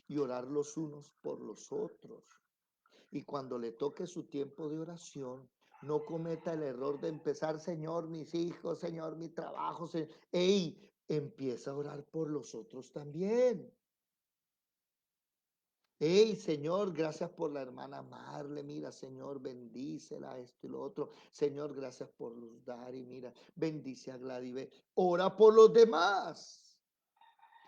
S1: y orar los unos por los otros. Y cuando le toque su tiempo de oración, no cometa el error de empezar, Señor, mis hijos, Señor, mi trabajo. Ey, empieza a orar por los otros también. Ey, Señor, gracias por la hermana Marle, mira, Señor, bendícela, esto y lo otro. Señor, gracias por Luz Dari, mira, bendice a Gladys, ora por los demás.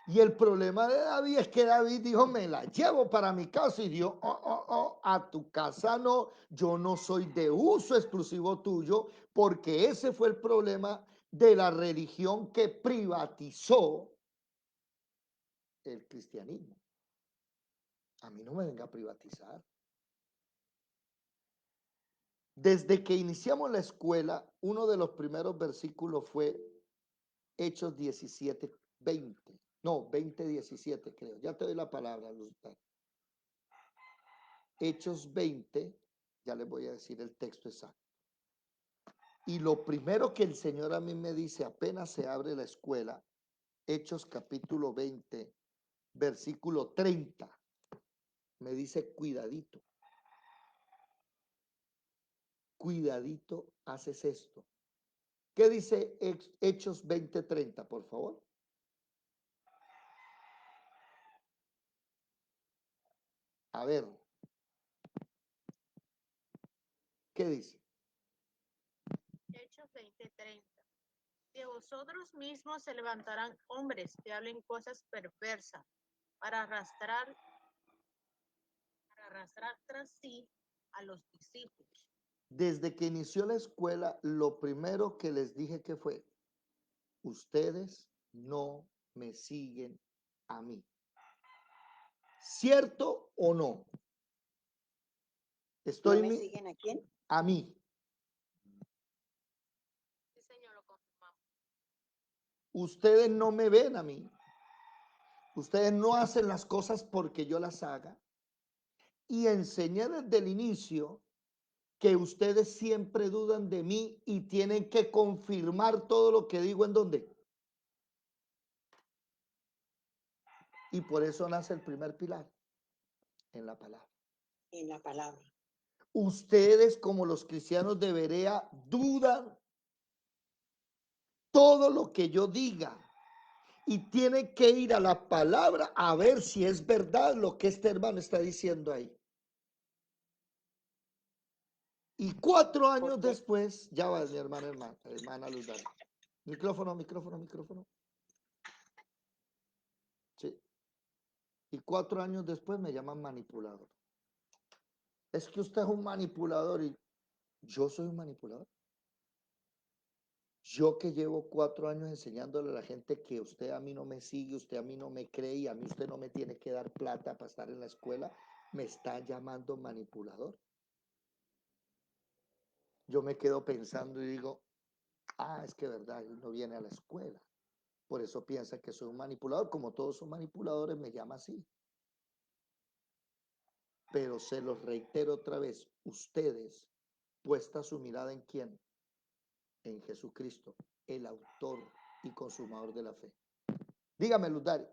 S1: Y el problema de David es que David dijo, me la llevo para mi casa y Dios, a tu casa no, yo no soy de uso exclusivo tuyo, porque ese fue el problema de la religión que privatizó el cristianismo. A mí no me venga a privatizar. Desde que iniciamos la escuela, uno de los primeros versículos fue Hechos 17, 20. No, 20, 17 creo. Ya te doy la palabra, Luz. Hechos 20, ya les voy a decir el texto exacto. Y lo primero que el Señor a mí me dice apenas se abre la escuela, Hechos capítulo 20, versículo 30, me dice, cuidadito, cuidadito haces esto. ¿Qué dice Hechos 20, 30, por favor? A ver, ¿qué dice?
S4: Hechos 20:30. De vosotros mismos se levantarán hombres que hablen cosas perversas para arrastrar tras sí a los discípulos.
S1: Desde que inició la escuela, lo primero que les dije que fue, ustedes no me siguen a mí. ¿Cierto o no?
S5: ¿No me siguen a quién?
S1: a mí.
S4: Sí, Señor, lo confirmamos.
S1: Ustedes no me ven a mí. Ustedes no hacen las cosas porque yo las haga. Y enseñé desde el inicio que ustedes siempre dudan de mí y tienen que confirmar todo lo que digo en dónde. Y por eso nace el primer pilar, en la palabra.
S5: En la palabra.
S1: Ustedes como los cristianos de Berea dudan todo lo que yo diga y tienen que ir a la palabra a ver si es verdad lo que este hermano está diciendo ahí. Y 4 años
S2: ¿Por qué?
S1: después, ya va mi hermana Luz Dali. Micrófono. Sí. Y 4 años después me llaman manipulador. Es que usted es un manipulador y yo soy un manipulador. Yo que llevo 4 años enseñándole a la gente que usted a mí no me sigue, usted a mí no me cree y a mí usted no me tiene que dar plata para estar en la escuela, me está llamando manipulador. Yo me quedo pensando y digo, es que verdad, él no viene a la escuela. Por eso piensa que soy un manipulador. Como todos son manipuladores, me llama así. Pero se los reitero otra vez, ustedes, puesta su mirada en quién, en Jesucristo, el autor y consumador de la fe. Dígame, Luz Dari.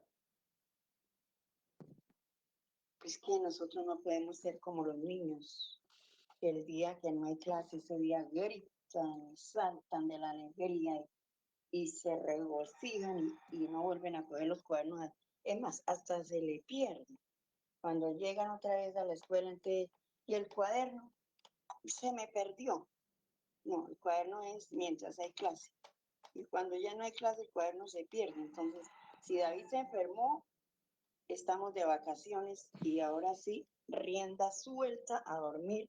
S5: Es que nosotros no podemos ser como los niños, que el día que no hay clase, ese día gritan, saltan de la alegría y se regocijan y no vuelven a coger los cuadernos. Es más, hasta se le pierden. Cuando llegan otra vez a la escuela, entonces, y el cuaderno se me perdió. No, el cuaderno es mientras hay clase. Y cuando ya no hay clase, el cuaderno se pierde. Entonces, si David se enfermó, estamos de vacaciones y ahora sí, rienda suelta a dormir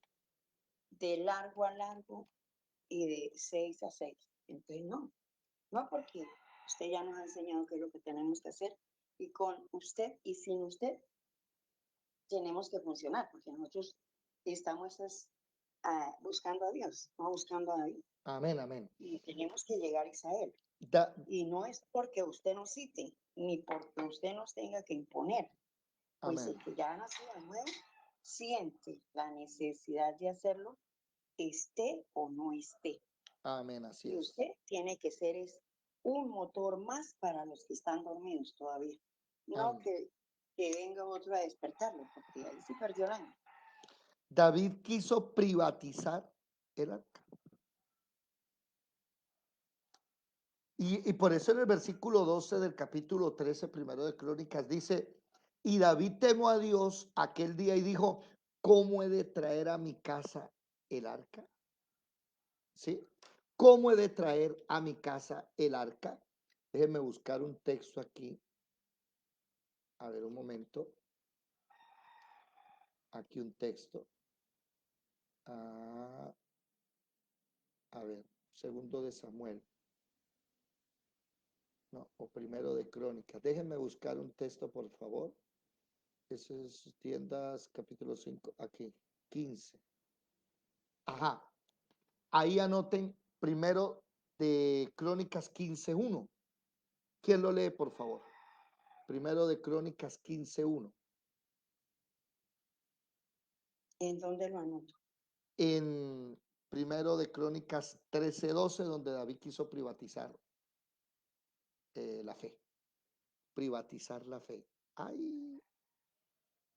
S5: de largo a largo y de 6 a 6. Entonces, no porque usted ya nos ha enseñado qué es lo que tenemos que hacer y con usted y sin usted tenemos que funcionar porque nosotros estamos buscando a Dios, no buscando a David.
S1: Amén.
S5: Y tenemos que llegar a Israel.
S1: Da,
S5: Y no es porque usted nos cite, ni porque usted nos tenga que imponer. Pues
S1: amén.
S5: el que ya nació de nuevo siente la necesidad de hacerlo, esté o no esté.
S1: Amén, así
S5: Y
S1: es.
S5: usted tiene que ser un motor más para los que están dormidos todavía. No
S1: Amén.
S5: que venga otro a despertarlo, porque ahí sí perdió el año.
S1: David quiso privatizar el arca. Y por eso en el versículo 12 del capítulo 13, primero de Crónicas, dice, y David temó a Dios aquel día y dijo, ¿cómo he de traer a mi casa el arca? ¿Sí? ¿Cómo he de traer a mi casa el arca? Déjenme buscar un texto aquí. A ver, un momento. Aquí un texto. A ver, segundo de Samuel. No, o primero de Crónicas. Déjenme buscar un texto, por favor. Ese es Tiendas, capítulo 5, aquí, 15. Ajá. Ahí anoten primero de Crónicas 15:1. ¿Quién lo lee, por favor? Primero de Crónicas 15:1.
S5: ¿En dónde lo anoto?
S1: En primero de Crónicas 13:12, donde David quiso privatizar la fe. Privatizar la fe. Ay,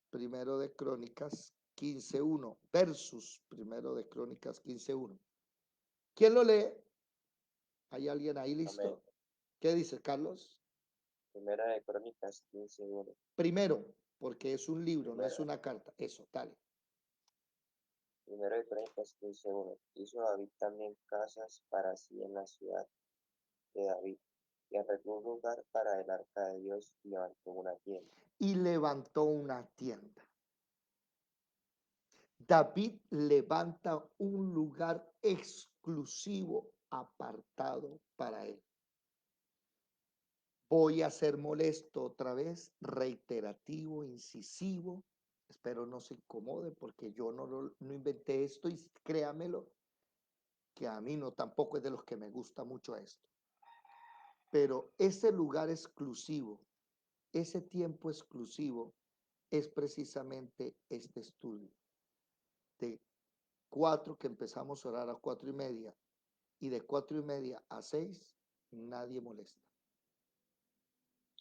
S1: primero de Crónicas 15:1 versus primero de Crónicas 15:1. ¿Quién lo lee? ¿Hay alguien ahí listo?
S6: Amén.
S1: ¿Qué dice Carlos?
S6: Primera de Crónicas 15:1.
S1: Primero, porque es un libro, no es
S6: Primera,
S1: una carta. Eso, dale.
S6: Primera de Crónicas 15:1. Hizo David también casas para sí en la ciudad de David, y arregló un lugar para el arca de Dios y levantó una tienda.
S1: Y levantó una tienda. David levanta un lugar exclusivo, apartado para él. Voy a ser molesto otra vez, reiterativo, incisivo. Espero no se incomode porque yo no inventé esto y créamelo que a mí no tampoco es de los que me gusta mucho esto. Pero ese lugar exclusivo, ese tiempo exclusivo es precisamente este estudio. De 4 que empezamos a orar a 4:30 y de 4:30 a 6, nadie molesta.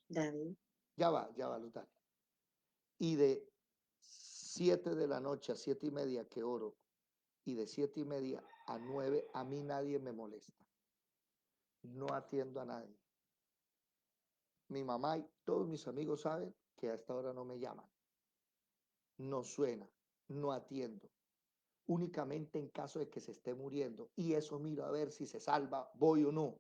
S5: David.
S1: Ya va, Lután. Y de 7 de la noche a 7:30 que oro y de 7:30 a 9, a mí nadie me molesta. No atiendo a nadie. Mi mamá y todos mis amigos saben que a esta hora no me llaman. No suena, no atiendo. únicamente en caso de que se esté muriendo. Y eso miro a ver si se salva, voy o no.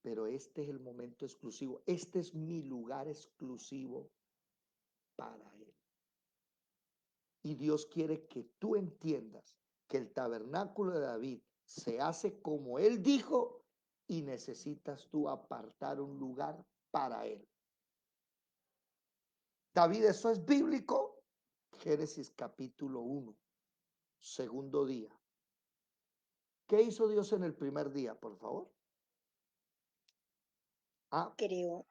S1: Pero este es el momento exclusivo. Este es mi lugar exclusivo para Él. Y Dios quiere que tú entiendas que el tabernáculo de David se hace como Él dijo y necesitas tú apartar un lugar para Él. David, eso es bíblico. Génesis capítulo 1, segundo día. ¿Qué hizo Dios en el primer día, por favor? Ah,
S5: Creo.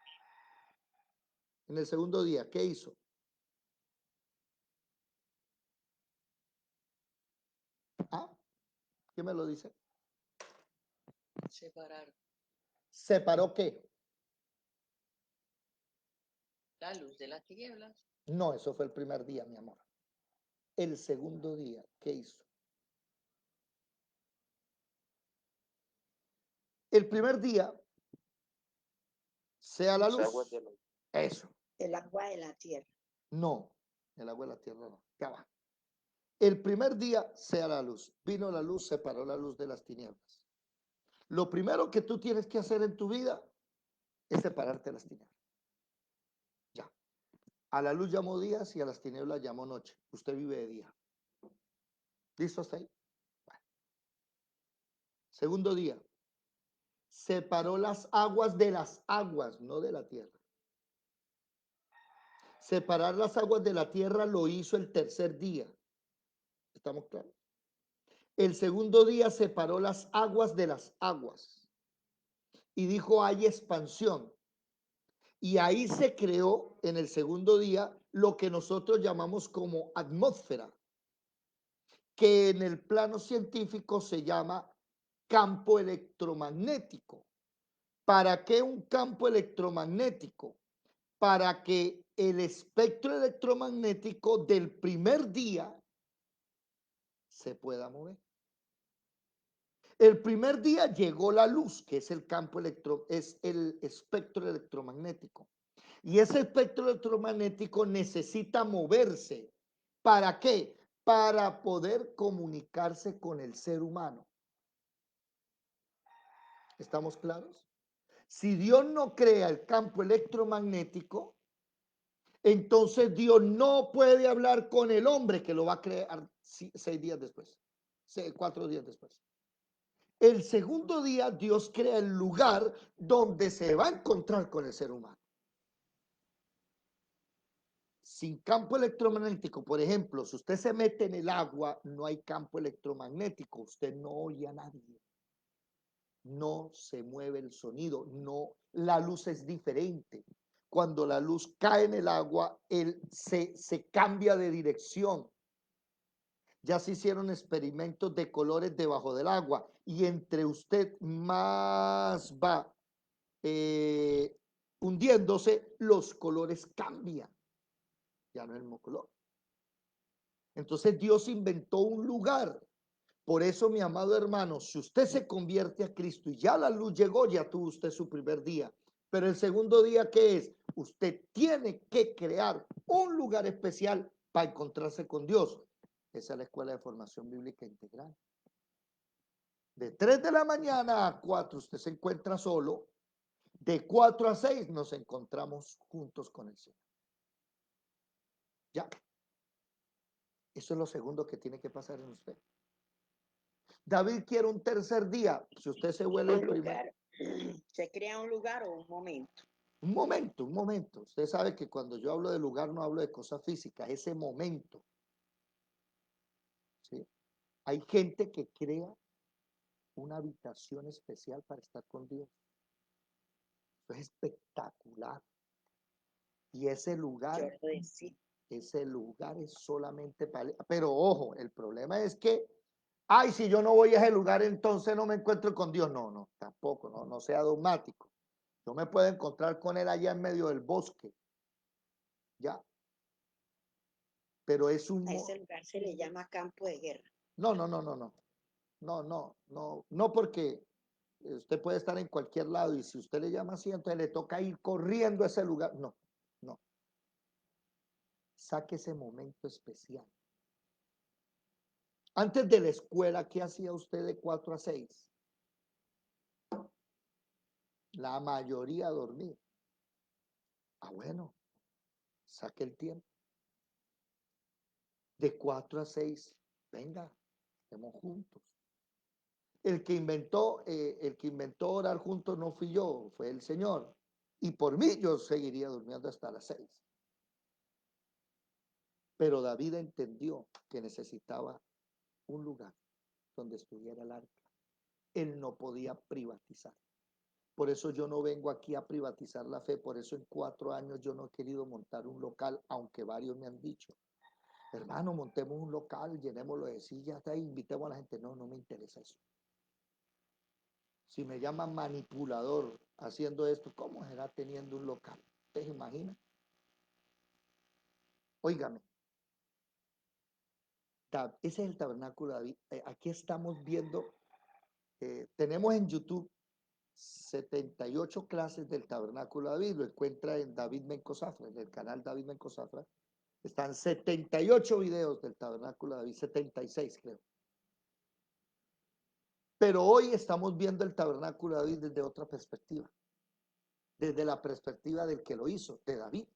S1: en el segundo día, ¿qué hizo? Ah, ¿quién me lo dice?
S2: Separar
S1: ¿Separó qué?
S2: la luz de las tinieblas.
S1: No, eso fue el primer día, mi amor. El segundo día, ¿qué hizo? El primer día, sea la
S6: Las
S1: luz.
S6: aguas de los
S1: Eso.
S5: El agua de la tierra.
S1: No, el agua de la tierra no. Ya va. El primer día, sea la luz. Vino la luz, separó la luz de las tinieblas. Lo primero que tú tienes que hacer en tu vida es separarte de las tinieblas. Ya. A la luz llamó días y a las tinieblas llamó noche. Usted vive de día. ¿Listo hasta ahí? Bueno. Segundo día. Separó las aguas de las aguas, no de la tierra. Separar las aguas de la tierra lo hizo el tercer día. ¿Estamos claros? El segundo día separó las aguas de las aguas. Y dijo, hay expansión. Y ahí se creó en el segundo día lo que nosotros llamamos como atmósfera, que en el plano científico se llama campo electromagnético. ¿Para qué un campo electromagnético? Para que el espectro electromagnético del primer día se pueda mover. El primer día llegó la luz, que es el campo es el espectro electromagnético. Y ese espectro electromagnético necesita moverse. ¿Para qué? Para poder comunicarse con el ser humano. ¿Estamos claros? Si Dios no crea el campo electromagnético, entonces Dios no puede hablar con el hombre que lo va a crear 6 días después, 4 días después. El segundo día Dios crea el lugar donde se va a encontrar con el ser humano. Sin campo electromagnético, por ejemplo, si usted se mete en el agua, no hay campo electromagnético, usted no oye a nadie. No se mueve el sonido, no, la luz es diferente. Cuando la luz cae en el agua, se cambia de dirección. Ya se hicieron experimentos de colores debajo del agua y entre usted más va hundiéndose, los colores cambian. Ya no es el mismo color. Entonces Dios inventó un lugar. Por eso, mi amado hermano, si usted se convierte a Cristo y ya la luz llegó, ya tuvo usted su primer día. Pero el segundo día, ¿qué es? Usted tiene que crear un lugar especial para encontrarse con Dios. Esa es la Escuela de Formación Bíblica Integral. De 3 de la mañana a 4 usted se encuentra solo. De 4 a 6 nos encontramos juntos con el Señor. Ya. Eso es lo segundo que tiene que pasar en usted. David quiere un tercer día. Si usted se vuelve el primer.
S5: Se crea un lugar o un momento.
S1: Un momento, un momento. Usted sabe que cuando yo hablo de lugar no hablo de cosas físicas, ese momento. ¿Sí? Hay gente que crea una habitación especial para estar con Dios. Eso es espectacular. Y ese lugar es solamente para... Pero ojo, el problema es que, ay, si yo no voy a ese lugar, entonces no me encuentro con Dios. No, no, tampoco, no sea dogmático. Yo me puedo encontrar con Él allá en medio del bosque. ¿Ya? Pero es un...
S5: A ese lugar se le llama campo de guerra.
S1: No, no, no, no, no. No, porque usted puede estar en cualquier lado y si usted le llama así, entonces le toca ir corriendo a ese lugar. No, no. Saque ese momento especial. Antes de la escuela, ¿qué hacía usted de 4 a 6? La mayoría dormía. Ah, bueno, saque el tiempo. De 4 a 6, venga, estemos juntos. El que inventó orar juntos no fui yo, fue el Señor. Y por mí yo seguiría durmiendo hasta las 6. Pero David entendió que necesitaba un lugar donde estuviera el arca. Él no podía privatizar. Por eso yo no vengo aquí a privatizar la fe. Por eso en 4 años yo no he querido montar un local, aunque varios me han dicho, hermano, montemos un local, llenémoslo de sillas, invitemos a la gente. No, no me interesa eso. Si me llaman manipulador haciendo esto, ¿cómo será teniendo un local? ¿Ustedes se imaginan? Óigame, ese es el tabernáculo de David. Aquí estamos viendo, tenemos en YouTube 78 clases del tabernáculo de David. Lo encuentra en David Menco Zafra, en el canal David Menco Zafra. Están 78 videos del tabernáculo de David, 76 creo. Pero hoy estamos viendo el tabernáculo de David desde otra perspectiva. Desde la perspectiva del que lo hizo, de David.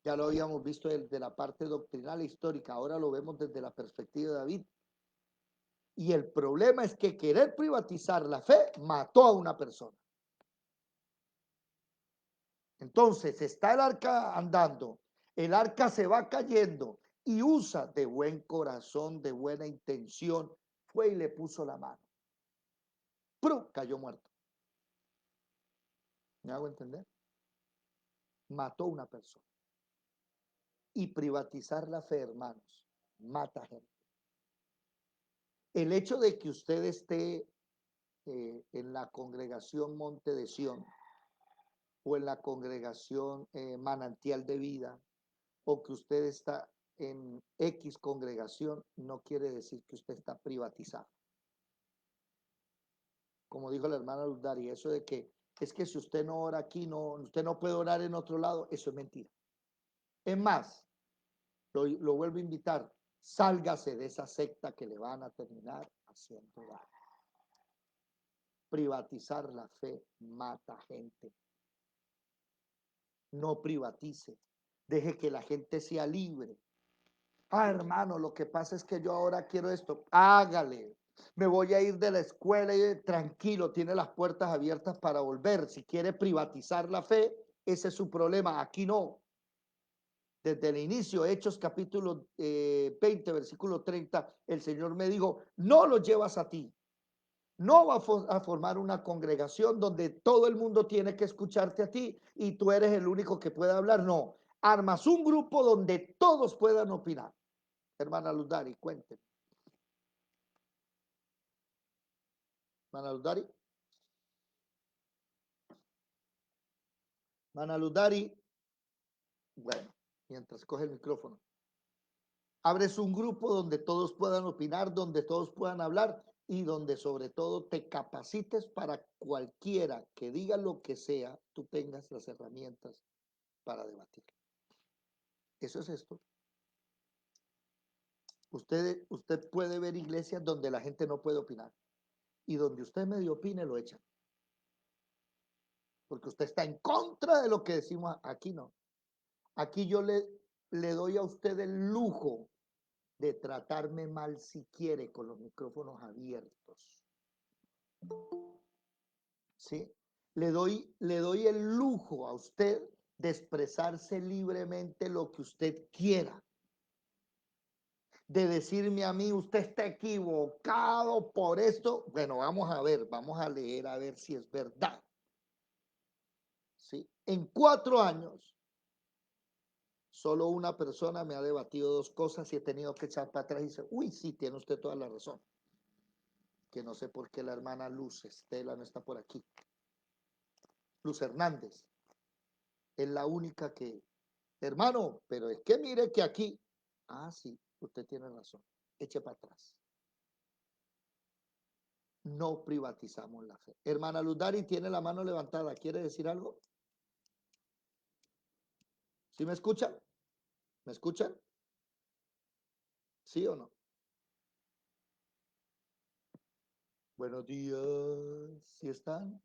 S1: Ya lo habíamos visto desde la parte doctrinal e histórica, ahora lo vemos desde la perspectiva de David. Y el problema es que querer privatizar la fe mató a una persona. Entonces está el arca andando, el arca se va cayendo y Usa de buen corazón, de buena intención, fue y le puso la mano. ¡Prum! Cayó muerto. ¿Me hago entender? Mató a una persona. Y privatizar la fe, hermanos, mata gente. El hecho de que usted esté en la congregación Monte de Sión o en la congregación Manantial de Vida o que usted está en X congregación, no quiere decir que usted está privatizado. Como dijo la hermana Luzari, eso de que es que si usted no ora aquí, no, usted no puede orar en otro lado, eso es mentira. Es más, lo vuelvo a invitar, sálgase de esa secta que le van a terminar haciendo daño. Privatizar la fe mata gente. No privatice. Deje que la gente sea libre. Ah, hermano, lo que pasa es que yo ahora quiero esto. Hágale. Me voy a ir de la escuela y tranquilo, tiene las puertas abiertas para volver. Si quiere privatizar la fe, ese es su problema. Aquí no. Desde el inicio, Hechos capítulo 20, versículo 30, el Señor me dijo, no lo llevas a ti. No va a formar una congregación donde todo el mundo tiene que escucharte a ti y tú eres el único que puede hablar. No, armas un grupo donde todos puedan opinar. Hermana Luzari, cuénteme. Hermana Luzari. Hermana Luzari. Bueno, mientras coge el micrófono. Abres un grupo donde todos puedan opinar, donde todos puedan hablar y donde sobre todo te capacites para cualquiera que diga lo que sea, tú tengas las herramientas para debatir. Eso es esto. Usted puede ver iglesias donde la gente no puede opinar y donde usted medio opine lo echan. Porque usted está en contra de lo que decimos aquí, no. Aquí yo le doy a usted el lujo de tratarme mal si quiere con los micrófonos abiertos. ¿Sí? Le doy el lujo a usted de expresarse libremente lo que usted quiera. De decirme a mí, usted está equivocado por esto. Bueno, vamos a ver, vamos a leer a ver si es verdad. ¿Sí? En 4 años, solo una persona me ha debatido 2 cosas y he tenido que echar para atrás y dice, uy, sí, tiene usted toda la razón. Que no sé por qué la hermana Luz Estela no está por aquí. Luz Hernández. Es la única que, hermano, pero es que mire que aquí, ah, sí, usted tiene razón, eche para atrás. No privatizamos la fe. Hermana Luzari tiene la mano levantada, ¿quiere decir algo? ¿Sí me escuchan? ¿Me escuchan? ¿Sí o no? Buenos días. ¿Sí están?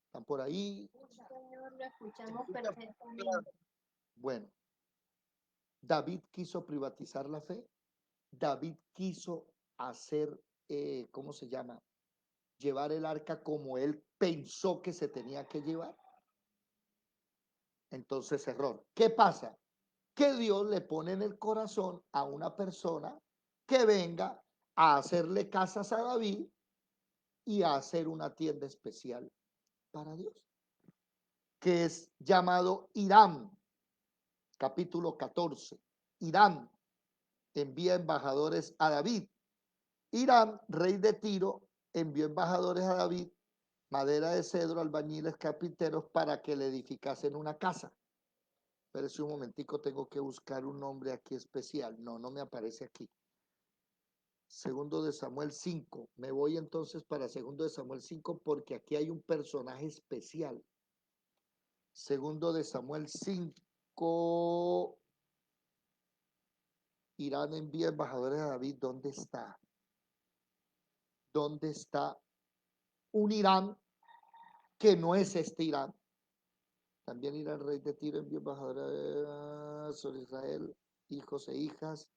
S1: ¿Están por ahí?
S4: Señor, lo escuchamos
S6: Escucha,
S4: perfectamente.
S1: Bueno, David quiso privatizar la fe. David quiso hacer, ¿cómo se llama? Llevar el arca como él pensó que se tenía que llevar. Entonces, error. ¿Qué pasa? Que Dios le pone en el corazón a una persona que venga a hacerle casas a David y a hacer una tienda especial para Dios, que es llamado Hiram, capítulo 14. Hiram envía embajadores a David. Hiram, rey de Tiro, envió embajadores a David, madera de cedro, albañiles, carpinteros, para que le edificasen una casa. Espérese un momentico, tengo que buscar un nombre aquí especial. No, no me aparece aquí. Segundo de Samuel 5. Me voy entonces para segundo de Samuel 5 porque aquí hay un personaje especial. Segundo de Samuel 5. Irán envía embajadores a David. ¿Dónde está? ¿Dónde está un Irán que no es este Irán? También Irán, rey de Tiro, envió embajadores sobre Israel, hijos e hijas.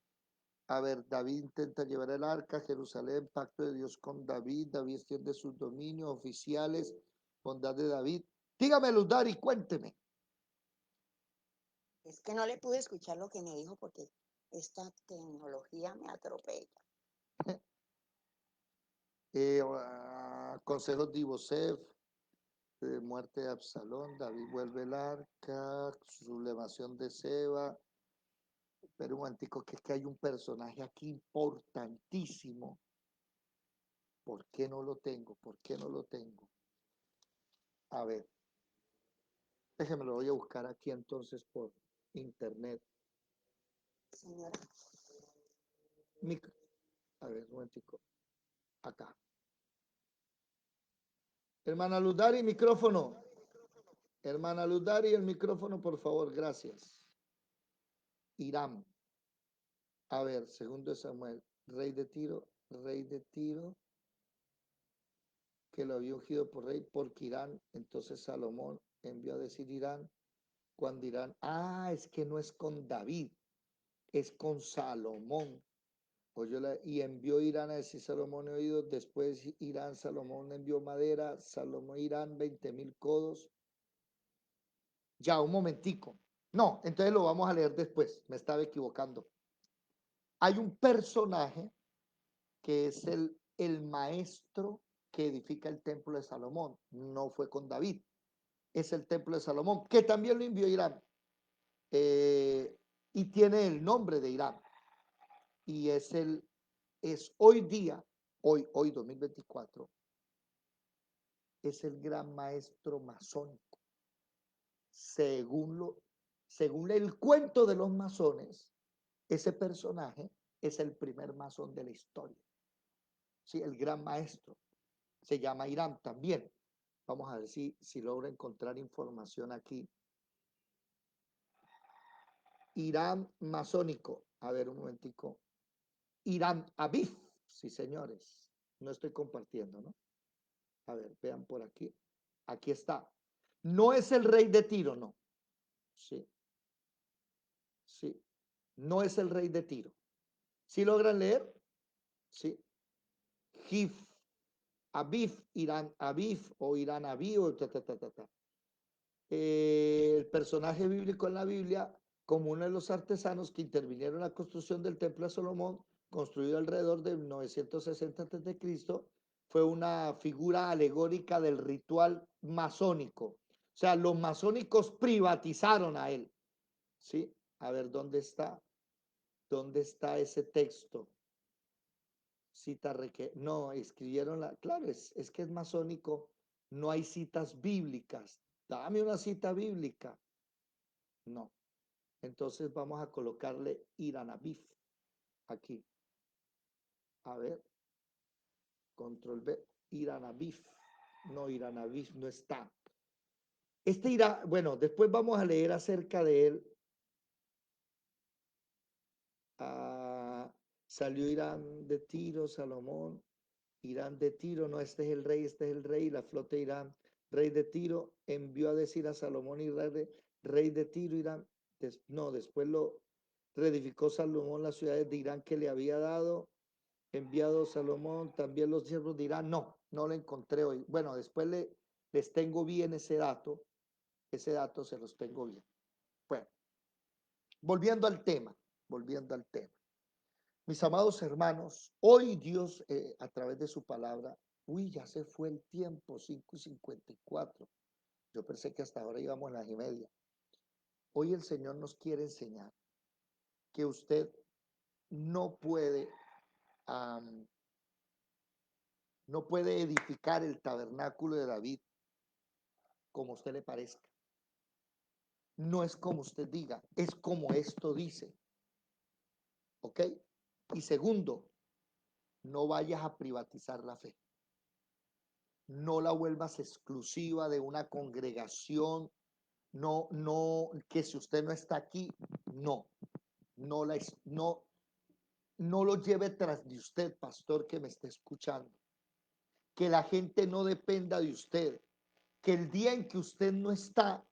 S1: A ver, David intenta llevar el arca a Jerusalén, pacto de Dios con David. David extiende sus dominios oficiales, bondad de David. Dígame, Ludari, cuénteme.
S5: Es que no le pude escuchar lo que me dijo porque esta tecnología me atropella.
S1: Consejos de Ibosef, muerte de Absalón, David vuelve el arca, sublevación de Seba. Pero un momentico, que es que hay un personaje aquí importantísimo. ¿Por qué no lo tengo? ¿Por qué no lo tengo? A ver, déjeme, lo voy a buscar aquí entonces por internet.
S5: Señora,
S1: A ver, un momentico. Acá. Hermana Ludari, micrófono. Hermana Ludari, el micrófono, por favor, gracias. Hiram. A ver, segundo de Samuel, rey de Tiro, que lo había ungido por rey, porque Irán, entonces Salomón envió a decir Irán, cuando Irán, es que no es con David, es con Salomón. Y envió Irán a decir Salomón he oído, después Irán, Salomón envió madera, Salomón, Irán, 20,000 codos. Ya, un momentico. No, entonces lo vamos a leer después, me estaba equivocando. Hay un personaje que es el maestro que edifica el templo de Salomón. No fue con David, es el templo de Salomón, que también lo envió Irán. Y tiene el nombre de Irán. Y es hoy día, hoy 2024, es el gran maestro masónico. Según el cuento de los masones, ese personaje es el primer masón de la historia. Sí, el gran maestro. Se llama Irán también. Vamos a ver si logro encontrar información aquí. Irán masónico. A ver, un momentico. Irán Abif. Sí, señores. No estoy compartiendo, ¿no? A ver, vean por aquí. Aquí está. No es el rey de Tiro, no. Sí. Sí. No es el rey de Tiro. ¿Sí logran leer? Sí. Gif. Abif, Irán Abif o Irán Abí o el personaje bíblico en la Biblia como uno de los artesanos que intervinieron en la construcción del templo de Salomón, construido alrededor de 960 a.C., fue una figura alegórica del ritual masónico. O sea, los masónicos privatizaron a él. ¿Sí? A ver, ¿dónde está? ¿Dónde está ese texto? Cita no, escribieron claro, es que es masónico, no hay citas bíblicas. Dame una cita bíblica. No. Entonces vamos a colocarle Iranabif aquí. A ver, control B, Iranabif. No, Iranabif no está. Bueno, después vamos a leer acerca de él. Salió Irán de Tiro, Salomón. Irán de Tiro, no, este es el rey, la flota de Irán, rey de Tiro, envió a decir a Salomón y rey de Tiro, Irán, no, después lo reedificó Salomón las ciudades de Irán que le había dado, enviado Salomón, también los siervos de Irán, no, no lo encontré hoy. Bueno, después les tengo bien ese dato se los tengo bien. Bueno, volviendo al tema, volviendo al tema. Mis amados hermanos, hoy Dios a través de su palabra, ya se fue el tiempo, 5:54. Yo pensé que hasta ahora íbamos a las 1:30. Hoy el Señor nos quiere enseñar que usted no puede, no puede edificar el tabernáculo de David como a usted le parezca. No es como usted diga, es como esto dice. ¿Ok? Y segundo, no vayas a privatizar la fe. No la vuelvas exclusiva de una congregación. No, que si usted no está aquí, no lo lleve tras de usted, pastor que me esté escuchando. Que la gente no dependa de usted. Que el día en que usted no está,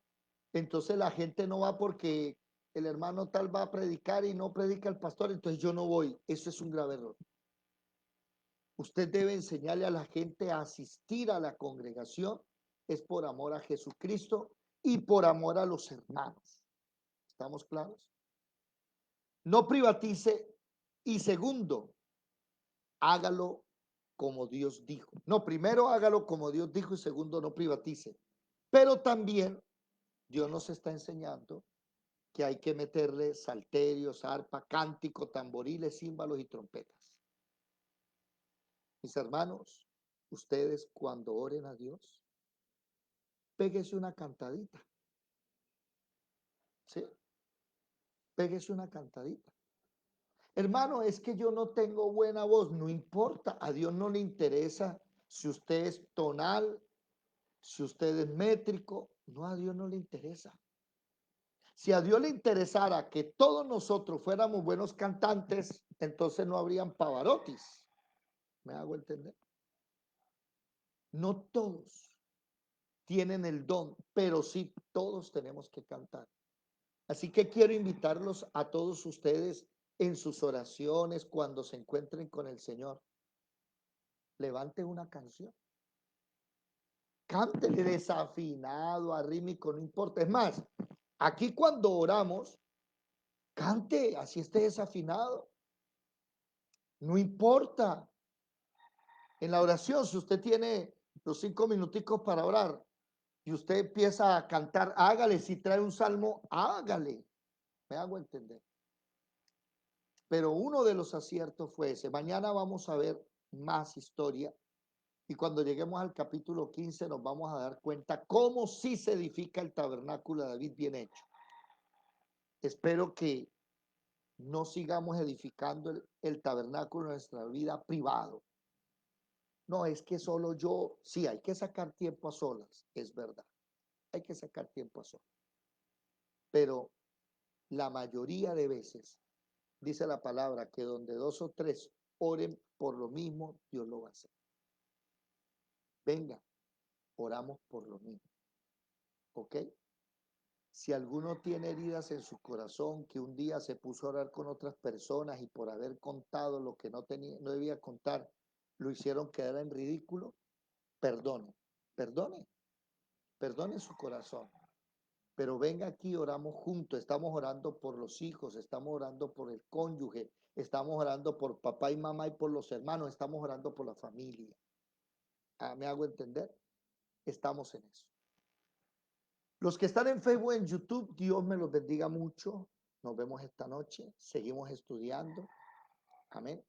S1: entonces la gente no va porque el hermano tal va a predicar y no predica el pastor, entonces yo no voy. Eso es un grave error. Usted debe enseñarle a la gente a asistir a la congregación, es por amor a Jesucristo y por amor a los hermanos. ¿Estamos claros? No privatice y segundo, hágalo como Dios dijo. No, primero hágalo como Dios dijo y segundo, no privatice. Pero también Dios nos está enseñando que hay que meterle salterios, arpa, cántico, tamboriles, címbalos y trompetas. Mis hermanos, ustedes cuando oren a Dios, péguese una cantadita. ¿Sí? Péguese una cantadita. Hermano, es que yo no tengo buena voz, no importa, a Dios no le interesa si usted es tonal, si usted es métrico, no, a Dios no le interesa. Si a Dios le interesara que todos nosotros fuéramos buenos cantantes, entonces no habrían Pavarotis. ¿Me hago entender? No todos tienen el don, pero sí todos tenemos que cantar. Así que quiero invitarlos a todos ustedes en sus oraciones, cuando se encuentren con el Señor. Levante una canción. Cántele desafinado, arrímico, no importa. Es más, aquí cuando oramos, cante, así esté desafinado. No importa. En la oración, si usted tiene los 5 minuticos para orar y usted empieza a cantar, hágale. Si trae un salmo, hágale. Me hago entender. Pero uno de los aciertos fue ese. Mañana vamos a ver más historia. Y cuando lleguemos al capítulo 15 nos vamos a dar cuenta cómo sí se edifica el tabernáculo de David bien hecho. Espero que no sigamos edificando el tabernáculo en nuestra vida privado. No, es que solo yo, sí, hay que sacar tiempo a solas, es verdad. Hay que sacar tiempo a solas. Pero la mayoría de veces, dice la palabra, que donde 2 o 3 oren por lo mismo, Dios lo va a hacer. Venga, oramos por lo mismo. ¿Ok? Si alguno tiene heridas en su corazón, que un día se puso a orar con otras personas y por haber contado lo que no debía contar, lo hicieron quedar en ridículo, perdone, perdone su corazón. Pero venga aquí, oramos juntos, estamos orando por los hijos, estamos orando por el cónyuge, estamos orando por papá y mamá y por los hermanos, estamos orando por la familia. ¿Me hago entender? Estamos en eso. Los que están en Facebook, en YouTube, Dios me los bendiga mucho. Nos vemos esta noche. Seguimos estudiando. Amén.